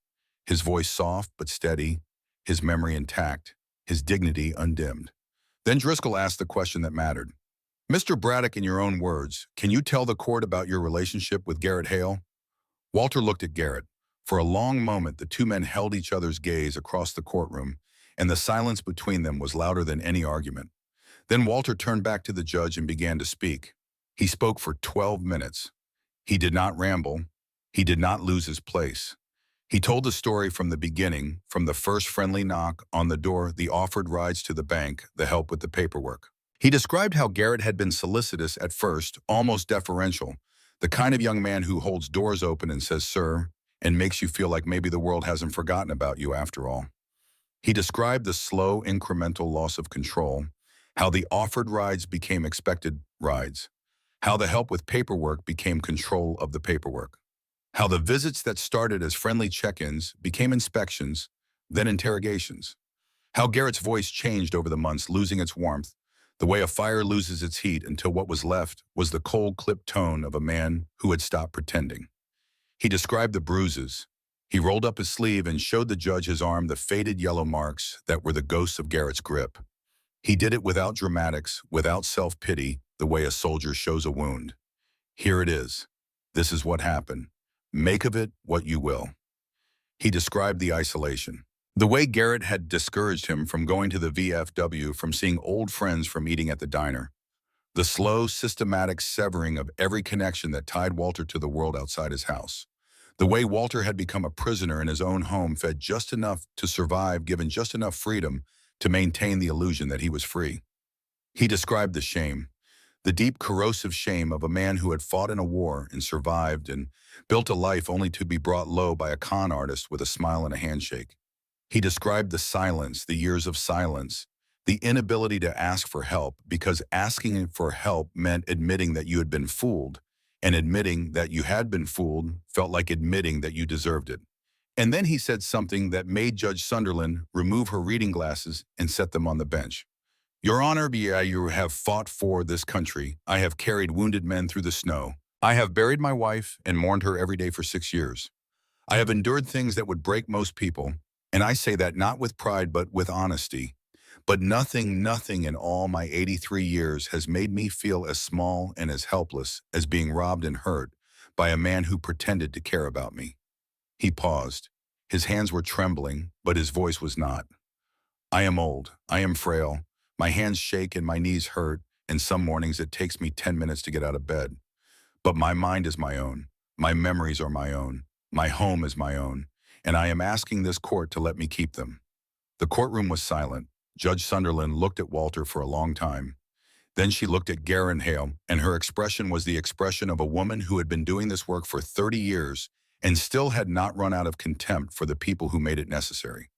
his voice soft but steady, his memory intact, his dignity undimmed. Then Driscoll asked the question that mattered. "Mr. Braddock, in your own words, can you tell the court about your relationship with Garrett Hale?" Walter looked at Garrett. For a long moment, the two men held each other's gaze across the courtroom, and the silence between them was louder than any argument. Then Walter turned back to the judge and began to speak. He spoke for 12 minutes. He did not ramble. He did not lose his place. He told the story from the beginning, from the first friendly knock on the door, the offered rides to the bank, the help with the paperwork. He described how Garrett had been solicitous at first, almost deferential, the kind of young man who holds doors open and says, "Sir," and makes you feel like maybe the world hasn't forgotten about you after all. He described the slow, incremental loss of control, how the offered rides became expected rides, how the help with paperwork became control of the paperwork, how the visits that started as friendly check-ins became inspections, then interrogations, how Garrett's voice changed over the months, losing its warmth, the way a fire loses its heat until what was left was the cold, clipped tone of a man who had stopped pretending. He described the bruises. He rolled up his sleeve and showed the judge his arm, the faded yellow marks that were the ghosts of Garrett's grip. He did it without dramatics, without self-pity, the way a soldier shows a wound. "Here it is. This is what happened. Make of it what you will." He described the isolation. The way Garrett had discouraged him from going to the VFW, from seeing old friends, from eating at the diner. The slow, systematic severing of every connection that tied Walter to the world outside his house. The way Walter had become a prisoner in his own home, fed just enough to survive, given just enough freedom to maintain the illusion that he was free. He described the shame, the deep, corrosive shame of a man who had fought in a war and survived and built a life only to be brought low by a con artist with a smile and a handshake. He described the silence, the years of silence, the inability to ask for help, because asking for help meant admitting that you had been fooled, and admitting that you had been fooled felt like admitting that you deserved it. And then he said something that made Judge Sunderland remove her reading glasses and set them on the bench. "Your Honor, you have fought for this country. I have carried wounded men through the snow. I have buried my wife and mourned her every day for 6 years. I have endured things that would break most people, and I say that not with pride but with honesty. But nothing in all my 83 years has made me feel as small and as helpless as being robbed and hurt by a man who pretended to care about me." He paused. His hands were trembling, but his voice was not. "I am old. I am frail. My hands shake and my knees hurt, and some mornings it takes me 10 minutes to get out of bed. But my mind is my own. My memories are my own. My home is my own. And I am asking this court to let me keep them." The courtroom was silent. Judge Sunderland looked at Walter for a long time. Then she looked at Garrett Hale, and her expression was the expression of a woman who had been doing this work for 30 years and still had not run out of contempt for the people who made it necessary.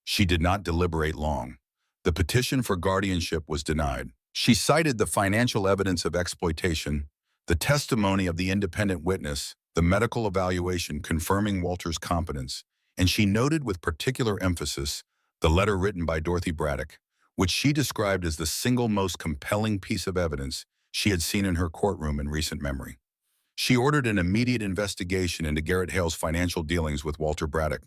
She did not deliberate long. The petition for guardianship was denied. She cited the financial evidence of exploitation, the testimony of the independent witness, the medical evaluation confirming Walter's competence, and she noted with particular emphasis the letter written by Dorothy Braddock, which she described as the single most compelling piece of evidence she had seen in her courtroom in recent memory. She ordered an immediate investigation into Garrett Hale's financial dealings with Walter Braddock.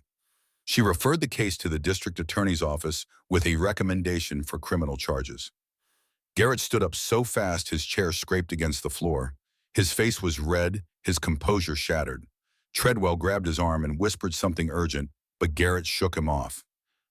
She referred the case to the district attorney's office with a recommendation for criminal charges. Garrett stood up so fast his chair scraped against the floor. His face was red, his composure shattered. Treadwell grabbed his arm and whispered something urgent, but Garrett shook him off.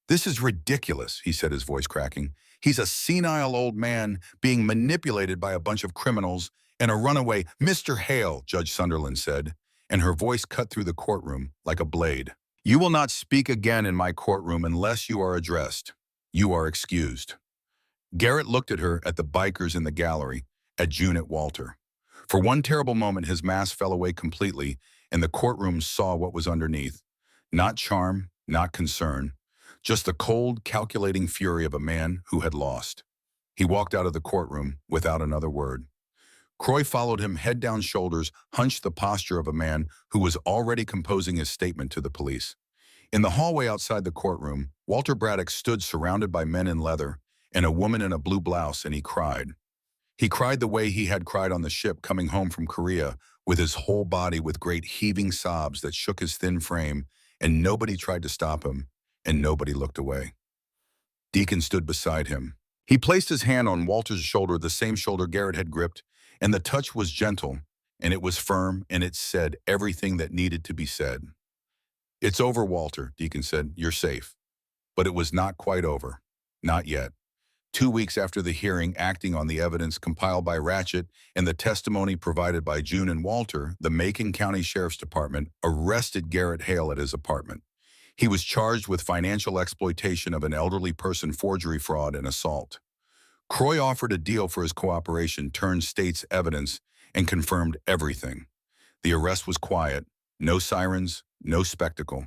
"This is ridiculous," he said, his voice cracking. "He's a senile old man being manipulated by a bunch of criminals and a runaway." "Mr. Hale," Judge Sunderland said, and her voice cut through the courtroom like a blade. "You will not speak again in my courtroom unless you are addressed. You are excused." Garrett looked at her, at the bikers in the gallery, at June, at Walter. For one terrible moment, his mask fell away completely, and the courtroom saw what was underneath. Not charm, not concern, just the cold, calculating fury of a man who had lost. He walked out of the courtroom without another word. Croy followed him, head down, shoulders hunched, the posture of a man who was already composing his statement to the police. In the hallway outside the courtroom, Walter Braddock stood surrounded by men in leather and a woman in a blue blouse, and he cried. He cried the way he had cried on the ship coming home from Korea, with his whole body, with great heaving sobs that shook his thin frame, and nobody tried to stop him, and nobody looked away. Deacon stood beside him. He placed his hand on Walter's shoulder, the same shoulder Garrett had gripped, and the touch was gentle, and it was firm, and it said everything that needed to be said. "It's over, Walter," Deacon said. "You're safe." But it was not quite over. Not yet. 2 weeks after the hearing, acting on the evidence compiled by Ratchet and the testimony provided by June and Walter, the Macon County Sheriff's Department arrested Garrett Hale at his apartment. He was charged with financial exploitation of an elderly person, forgery, fraud, and assault. Croy offered a deal for his cooperation, turned state's evidence, and confirmed everything. The arrest was quiet, no sirens, no spectacle.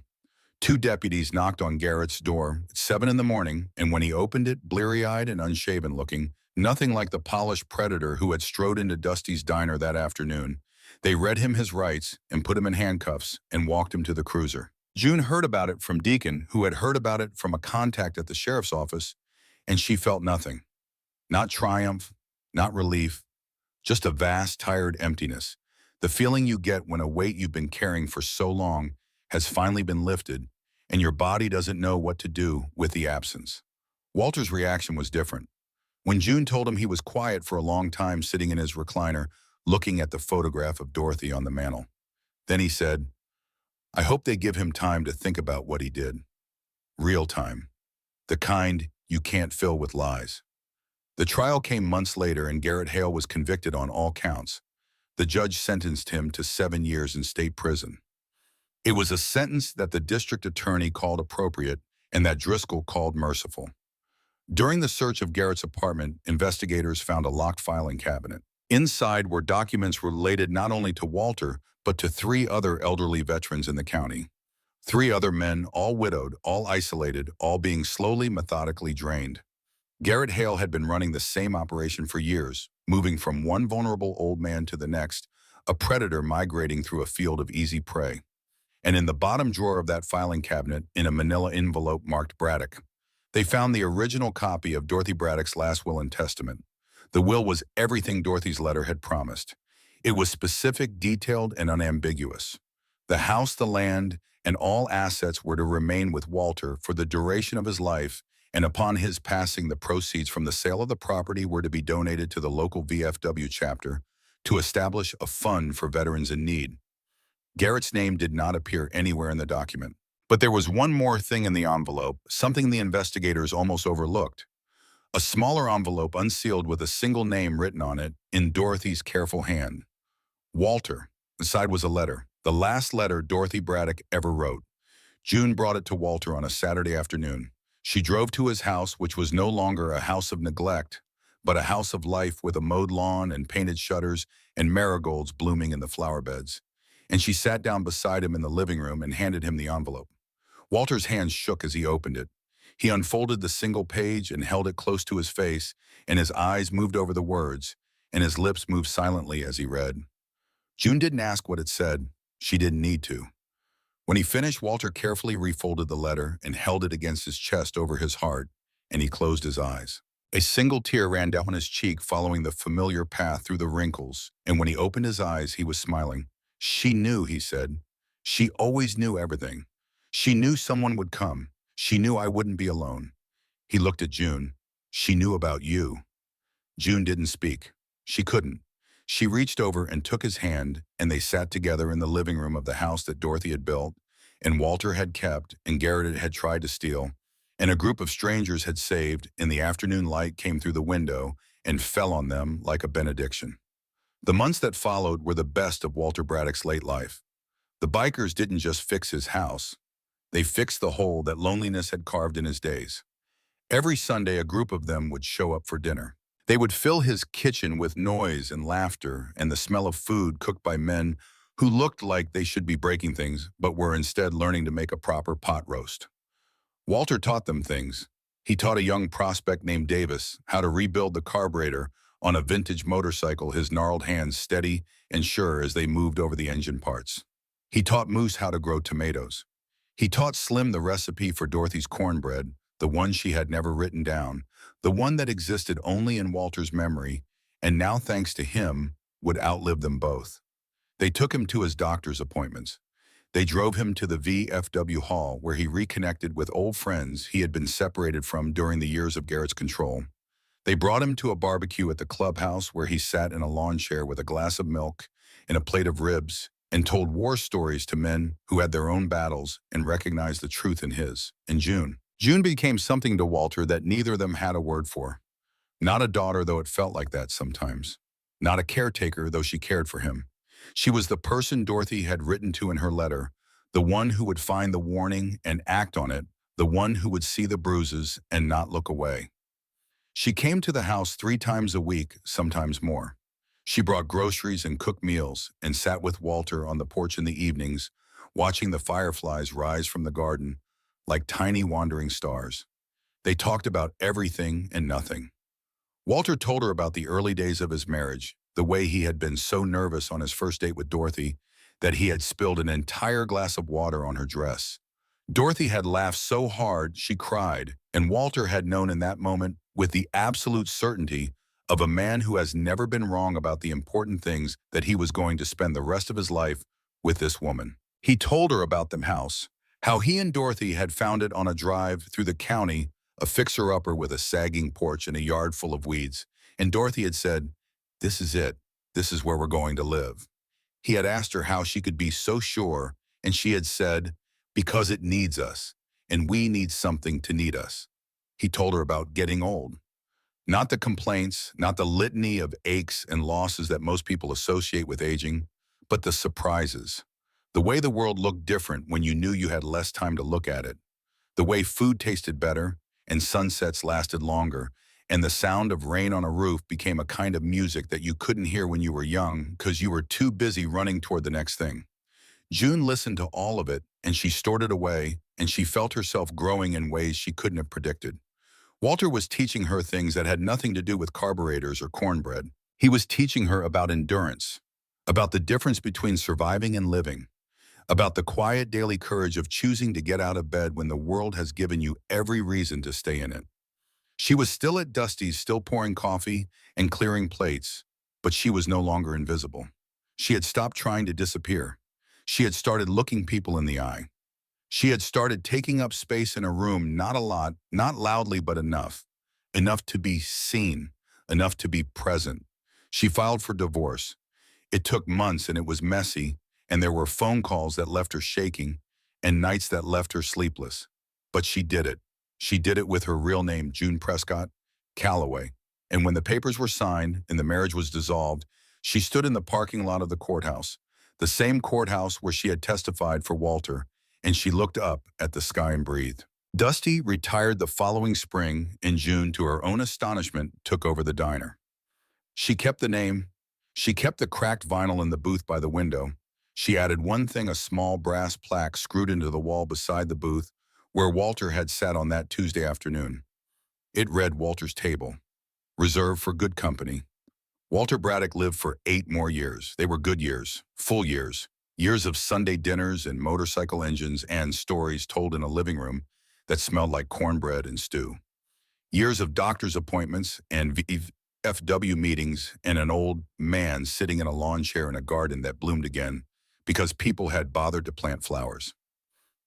Two deputies knocked on Garrett's door at 7 in the morning, and when he opened it, bleary-eyed and unshaven looking, nothing like the polished predator who had strode into Dusty's diner that afternoon, they read him his rights and put him in handcuffs and walked him to the cruiser. June heard about it from Deacon, who had heard about it from a contact at the sheriff's office, and she felt nothing. Not triumph, not relief, just a vast, tired emptiness. The feeling you get when a weight you've been carrying for so long has finally been lifted, and your body doesn't know what to do with the absence. Walter's reaction was different. When June told him he was quiet for a long time sitting in his recliner, looking at the photograph of Dorothy on the mantel. Then he said, "I hope they give him time to think about what he did. Real time. The kind you can't fill with lies." The trial came months later, and Garrett Hale was convicted on all counts. The judge sentenced him to 7 years in state prison. It was a sentence that the district attorney called appropriate and that Driscoll called merciful. During the search of Garrett's apartment, investigators found a locked filing cabinet. Inside were documents related not only to Walter, but to 3 other elderly veterans in the county. 3 other men, all widowed, all isolated, all being slowly, methodically drained. Garrett Hale had been running the same operation for years, moving from one vulnerable old man to the next, a predator migrating through a field of easy prey. And in the bottom drawer of that filing cabinet, in a manila envelope marked Braddock, they found the original copy of Dorothy Braddock's last will and testament. The will was everything Dorothy's letter had promised. It was specific, detailed, and unambiguous. The house, the land, and all assets were to remain with Walter for the duration of his life, and upon his passing, the proceeds from the sale of the property were to be donated to the local VFW chapter to establish a fund for veterans in need. Garrett's name did not appear anywhere in the document. But there was one more thing in the envelope, something the investigators almost overlooked. A smaller envelope unsealed with a single name written on it in Dorothy's careful hand. Walter. Inside was a letter, the last letter Dorothy Braddock ever wrote. June brought it to Walter on a Saturday afternoon. She drove to his house, which was no longer a house of neglect, but a house of life with a mowed lawn and painted shutters and marigolds blooming in the flower beds. And she sat down beside him in the living room and handed him the envelope. Walter's hands shook as he opened it. He unfolded the single page and held it close to his face, and his eyes moved over the words, and his lips moved silently as he read. June didn't ask what it said. She didn't need to. When he finished, Walter carefully refolded the letter and held it against his chest over his heart, and he closed his eyes. A single tear ran down his cheek following the familiar path through the wrinkles, and when he opened his eyes, he was smiling. "She knew," he said. "She always knew everything. She knew someone would come. She knew I wouldn't be alone." He looked at June. "She knew about you." June didn't speak. She couldn't. She reached over and took his hand, and they sat together in the living room of the house that Dorothy had built, and Walter had kept, and Garrett had tried to steal, and a group of strangers had saved, and the afternoon light came through the window and fell on them like a benediction. The months that followed were the best of Walter Braddock's late life. The bikers didn't just fix his house. They fixed the hole that loneliness had carved in his days. Every Sunday, a group of them would show up for dinner. They would fill his kitchen with noise and laughter and the smell of food cooked by men who looked like they should be breaking things, but were instead learning to make a proper pot roast. Walter taught them things. He taught a young prospect named Davis how to rebuild the carburetor on a vintage motorcycle, his gnarled hands steady and sure as they moved over the engine parts. He taught Moose how to grow tomatoes. He taught Slim the recipe for Dorothy's cornbread, the one she had never written down, the one that existed only in Walter's memory, and now, thanks to him, would outlive them both. They took him to his doctor's appointments. They drove him to the VFW hall, where he reconnected with old friends he had been separated from during the years of Garrett's control. They brought him to a barbecue at the clubhouse, where he sat in a lawn chair with a glass of milk and a plate of ribs and told war stories to men who had their own battles and recognized the truth in his. In June became something to Walter that neither of them had a word for. Not a daughter, though it felt like that sometimes. Not a caretaker, though she cared for him. She was the person Dorothy had written to in her letter, the one who would find the warning and act on it, the one who would see the bruises and not look away. She came to the house 3 times a week, sometimes more. She brought groceries and cooked meals and sat with Walter on the porch in the evenings, watching the fireflies rise from the garden like tiny wandering stars. They talked about everything and nothing. Walter told her about the early days of his marriage, the way he had been so nervous on his first date with Dorothy that he had spilled an entire glass of water on her dress. Dorothy had laughed so hard she cried, and Walter had known in that moment with the absolute certainty of a man who has never been wrong about the important things that he was going to spend the rest of his life with this woman. He told her about the house, how he and Dorothy had found it on a drive through the county, a fixer-upper with a sagging porch and a yard full of weeds, and Dorothy had said, "This is it. This is where we're going to live." He had asked her how she could be so sure, and she had said, "Because it needs us, and we need something to need us." He told her about getting old. Not the complaints, not the litany of aches and losses that most people associate with aging, but the surprises. The way the world looked different when you knew you had less time to look at it. The way food tasted better, and sunsets lasted longer, and the sound of rain on a roof became a kind of music that you couldn't hear when you were young because you were too busy running toward the next thing. June listened to all of it, and she stored it away, and she felt herself growing in ways she couldn't have predicted. Walter was teaching her things that had nothing to do with carburetors or cornbread. He was teaching her about endurance, about the difference between surviving and living, about the quiet daily courage of choosing to get out of bed when the world has given you every reason to stay in it. She was still at Dusty's, still pouring coffee and clearing plates, but she was no longer invisible. She had stopped trying to disappear. She had started looking people in the eye. She had started taking up space in a room, not a lot, not loudly, but enough. Enough to be seen, enough to be present. She filed for divorce. It took months and it was messy, and there were phone calls that left her shaking and nights that left her sleepless. But she did it. She did it with her real name, June Prescott Calloway. And when the papers were signed and the marriage was dissolved, she stood in the parking lot of the courthouse, the same courthouse where she had testified for Walter, and she looked up at the sky and breathed. Dusty retired the following spring, and June, to her own astonishment, took over the diner. She kept the name. She kept the cracked vinyl in the booth by the window. She added one thing, a small brass plaque screwed into the wall beside the booth where Walter had sat on that Tuesday afternoon. It read Walter's Table, reserved for good company. Walter Braddock lived for 8 more years. They were good years, full years, years of Sunday dinners and motorcycle engines and stories told in a living room that smelled like cornbread and stew. Years of doctor's appointments and VFW meetings and an old man sitting in a lawn chair in a garden that bloomed again because people had bothered to plant flowers.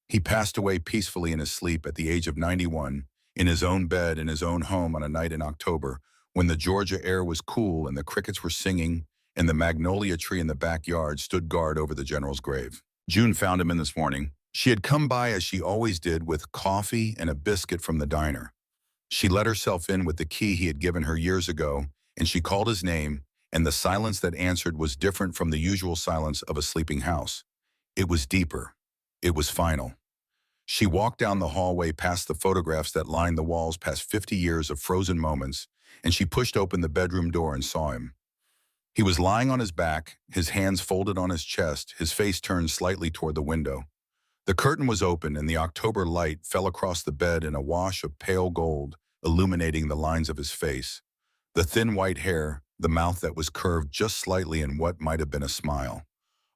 He passed away peacefully in his sleep at the age of 91, in his own bed in his own home on a night in October when the Georgia air was cool and the crickets were singing and the magnolia tree in the backyard stood guard over the general's grave. June found him in this morning. She had come by as she always did with coffee and a biscuit from the diner. She let herself in with the key he had given her years ago, and she called his name, and the silence that answered was different from the usual silence of a sleeping house. It was deeper. It was final. She walked down the hallway past the photographs that lined the walls, past 50 years of frozen moments, and she pushed open the bedroom door and saw him. He was lying on his back, his hands folded on his chest, his face turned slightly toward the window. The curtain was open and the October light fell across the bed in a wash of pale gold, illuminating the lines of his face. The thin white hair, the mouth that was curved just slightly in what might have been a smile.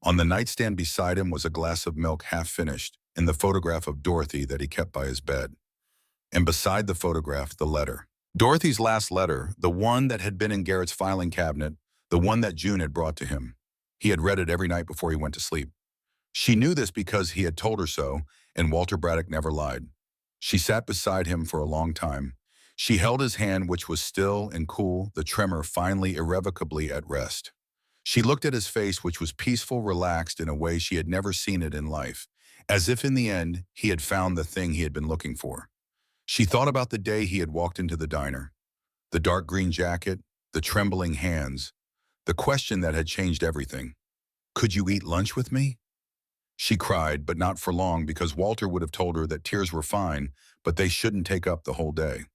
On the nightstand beside him was a glass of milk half finished, and the photograph of Dorothy that he kept by his bed. And beside the photograph, the letter. Dorothy's last letter, the one that had been in Garrett's filing cabinet, the one that June had brought to him. He had read it every night before he went to sleep. She knew this because he had told her so, and Walter Braddock never lied. She sat beside him for a long time. She held his hand, which was still and cool, the tremor finally irrevocably at rest. She looked at his face, which was peaceful, relaxed in a way she had never seen it in life, as if in the end he had found the thing he had been looking for. She thought about the day he had walked into the diner. The dark green jacket, the trembling hands, the question that had changed everything. Could you eat lunch with me? She cried, but not for long because Walter would have told her that tears were fine, but they shouldn't take up the whole day.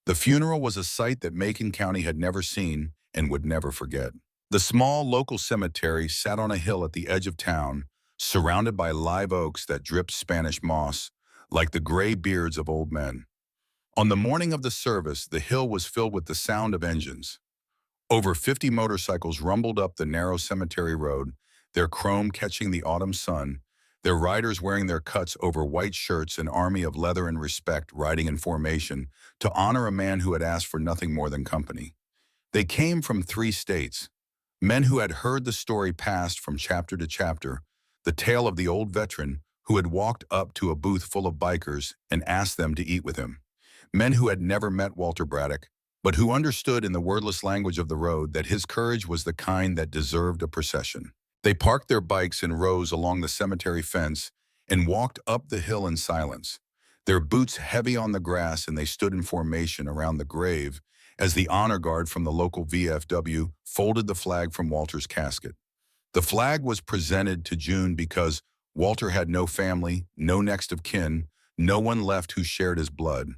The funeral was a sight that Macon County had never seen and would never forget. The small local cemetery sat on a hill at the edge of town, surrounded by live oaks that dripped Spanish moss, like the gray beards of old men. On the morning of the service, the hill was filled with the sound of engines. Over 50 motorcycles rumbled up the narrow cemetery road, their chrome catching the autumn sun, their riders wearing their cuts over white shirts, an army of leather and respect riding in formation to honor a man who had asked for nothing more than company. They came from 3 states, men who had heard the story passed from chapter to chapter, the tale of the old veteran who had walked up to a booth full of bikers and asked them to eat with him. Men who had never met Walter Braddock, but who understood in the wordless language of the road that his courage was the kind that deserved a procession. They parked their bikes in rows along the cemetery fence and walked up the hill in silence, their boots heavy on the grass, and they stood in formation around the grave as the honor guard from the local VFW folded the flag from Walter's casket. The flag was presented to June because Walter had no family, no next of kin, no one left who shared his blood.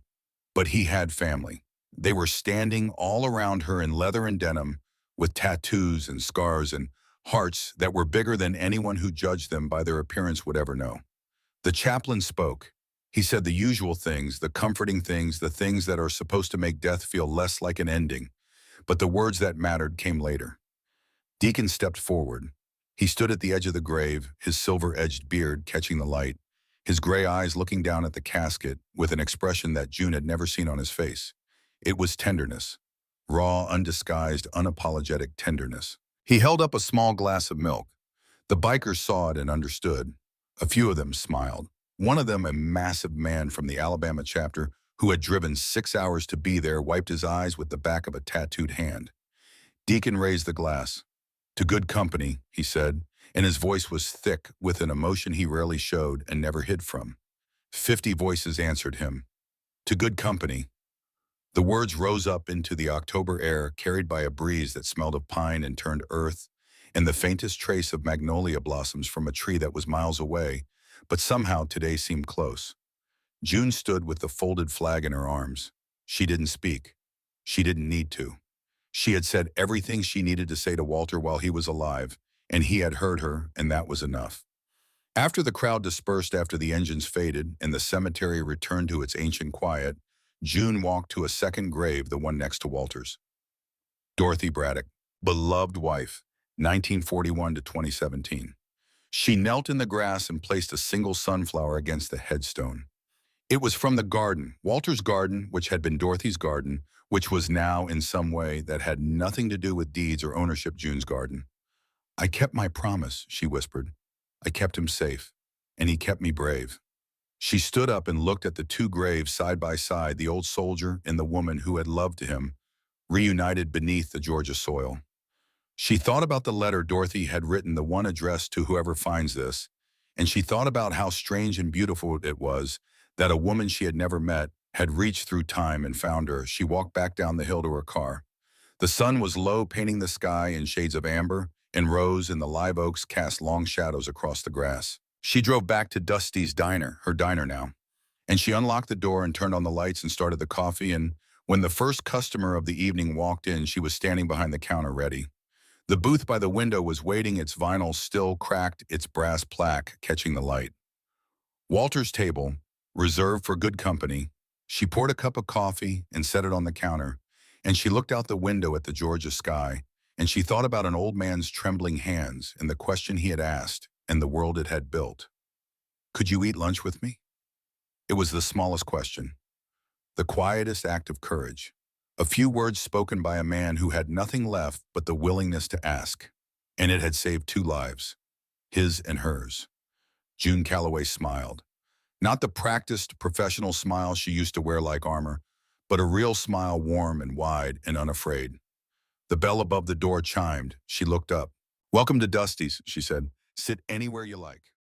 But he had family. They were standing all around her in leather and denim, with tattoos and scars and hearts that were bigger than anyone who judged them by their appearance would ever know. The chaplain spoke. He said the usual things, the comforting things, the things that are supposed to make death feel less like an ending. But the words that mattered came later. Deacon stepped forward. He stood at the edge of the grave, his silver-edged beard catching the light, his gray eyes looking down at the casket with an expression that June had never seen on his face. It was tenderness, raw, undisguised, unapologetic tenderness. He held up a small glass of milk. The bikers saw it and understood. A few of them smiled. One of them, a massive man from the Alabama chapter who had driven 6 hours to be there, wiped his eyes with the back of a tattooed hand. Deacon raised the glass. "To good company," he said, and his voice was thick with an emotion he rarely showed and never hid from. 50 voices answered him. "To good company." The words rose up into the October air, carried by a breeze that smelled of pine and turned earth, and the faintest trace of magnolia blossoms from a tree that was miles away, but somehow today seemed close. June stood with the folded flag in her arms. She didn't speak. She didn't need to. She had said everything she needed to say to Walter while he was alive, and he had heard her, and that was enough. After the crowd dispersed after the engines faded and the cemetery returned to its ancient quiet, June walked to a second grave, the one next to Walter's. Dorothy Braddock, beloved wife, 1941 to 2017. She knelt in the grass and placed a single sunflower against the headstone. It was from the garden, Walter's garden, which had been Dorothy's garden, which was now in some way that had nothing to do with deeds or ownership. June's garden. "I kept my promise," she whispered. "I kept him safe, and he kept me brave." She stood up and looked at the 2 graves side by side, the old soldier and the woman who had loved him, reunited beneath the Georgia soil. She thought about the letter Dorothy had written, the one addressed to whoever finds this, and she thought about how strange and beautiful it was that a woman she had never met had reached through time and found her. She walked back down the hill to her car. The sun was low, painting the sky in shades of amber and rose, and the live oaks cast long shadows across the grass. She drove back to Dusty's diner, her diner now, and she unlocked the door and turned on the lights and started the coffee, and when the first customer of the evening walked in, she was standing behind the counter ready. The booth by the window was waiting, its vinyl still cracked, its brass plaque catching the light. Walter's table, reserved for good company. She poured a cup of coffee and set it on the counter, and she looked out the window at the Georgia sky, and she thought about an old man's trembling hands and the question he had asked and the world it had built. "Could you eat lunch with me?" It was the smallest question, the quietest act of courage. A few words spoken by a man who had nothing left but the willingness to ask, and it had saved 2 lives, his and hers. June Calloway smiled. Not the practiced professional smile she used to wear like armor, but a real smile, warm and wide and unafraid. The bell above the door chimed. She looked up. "Welcome to Dusty's," she said. "Sit anywhere you like."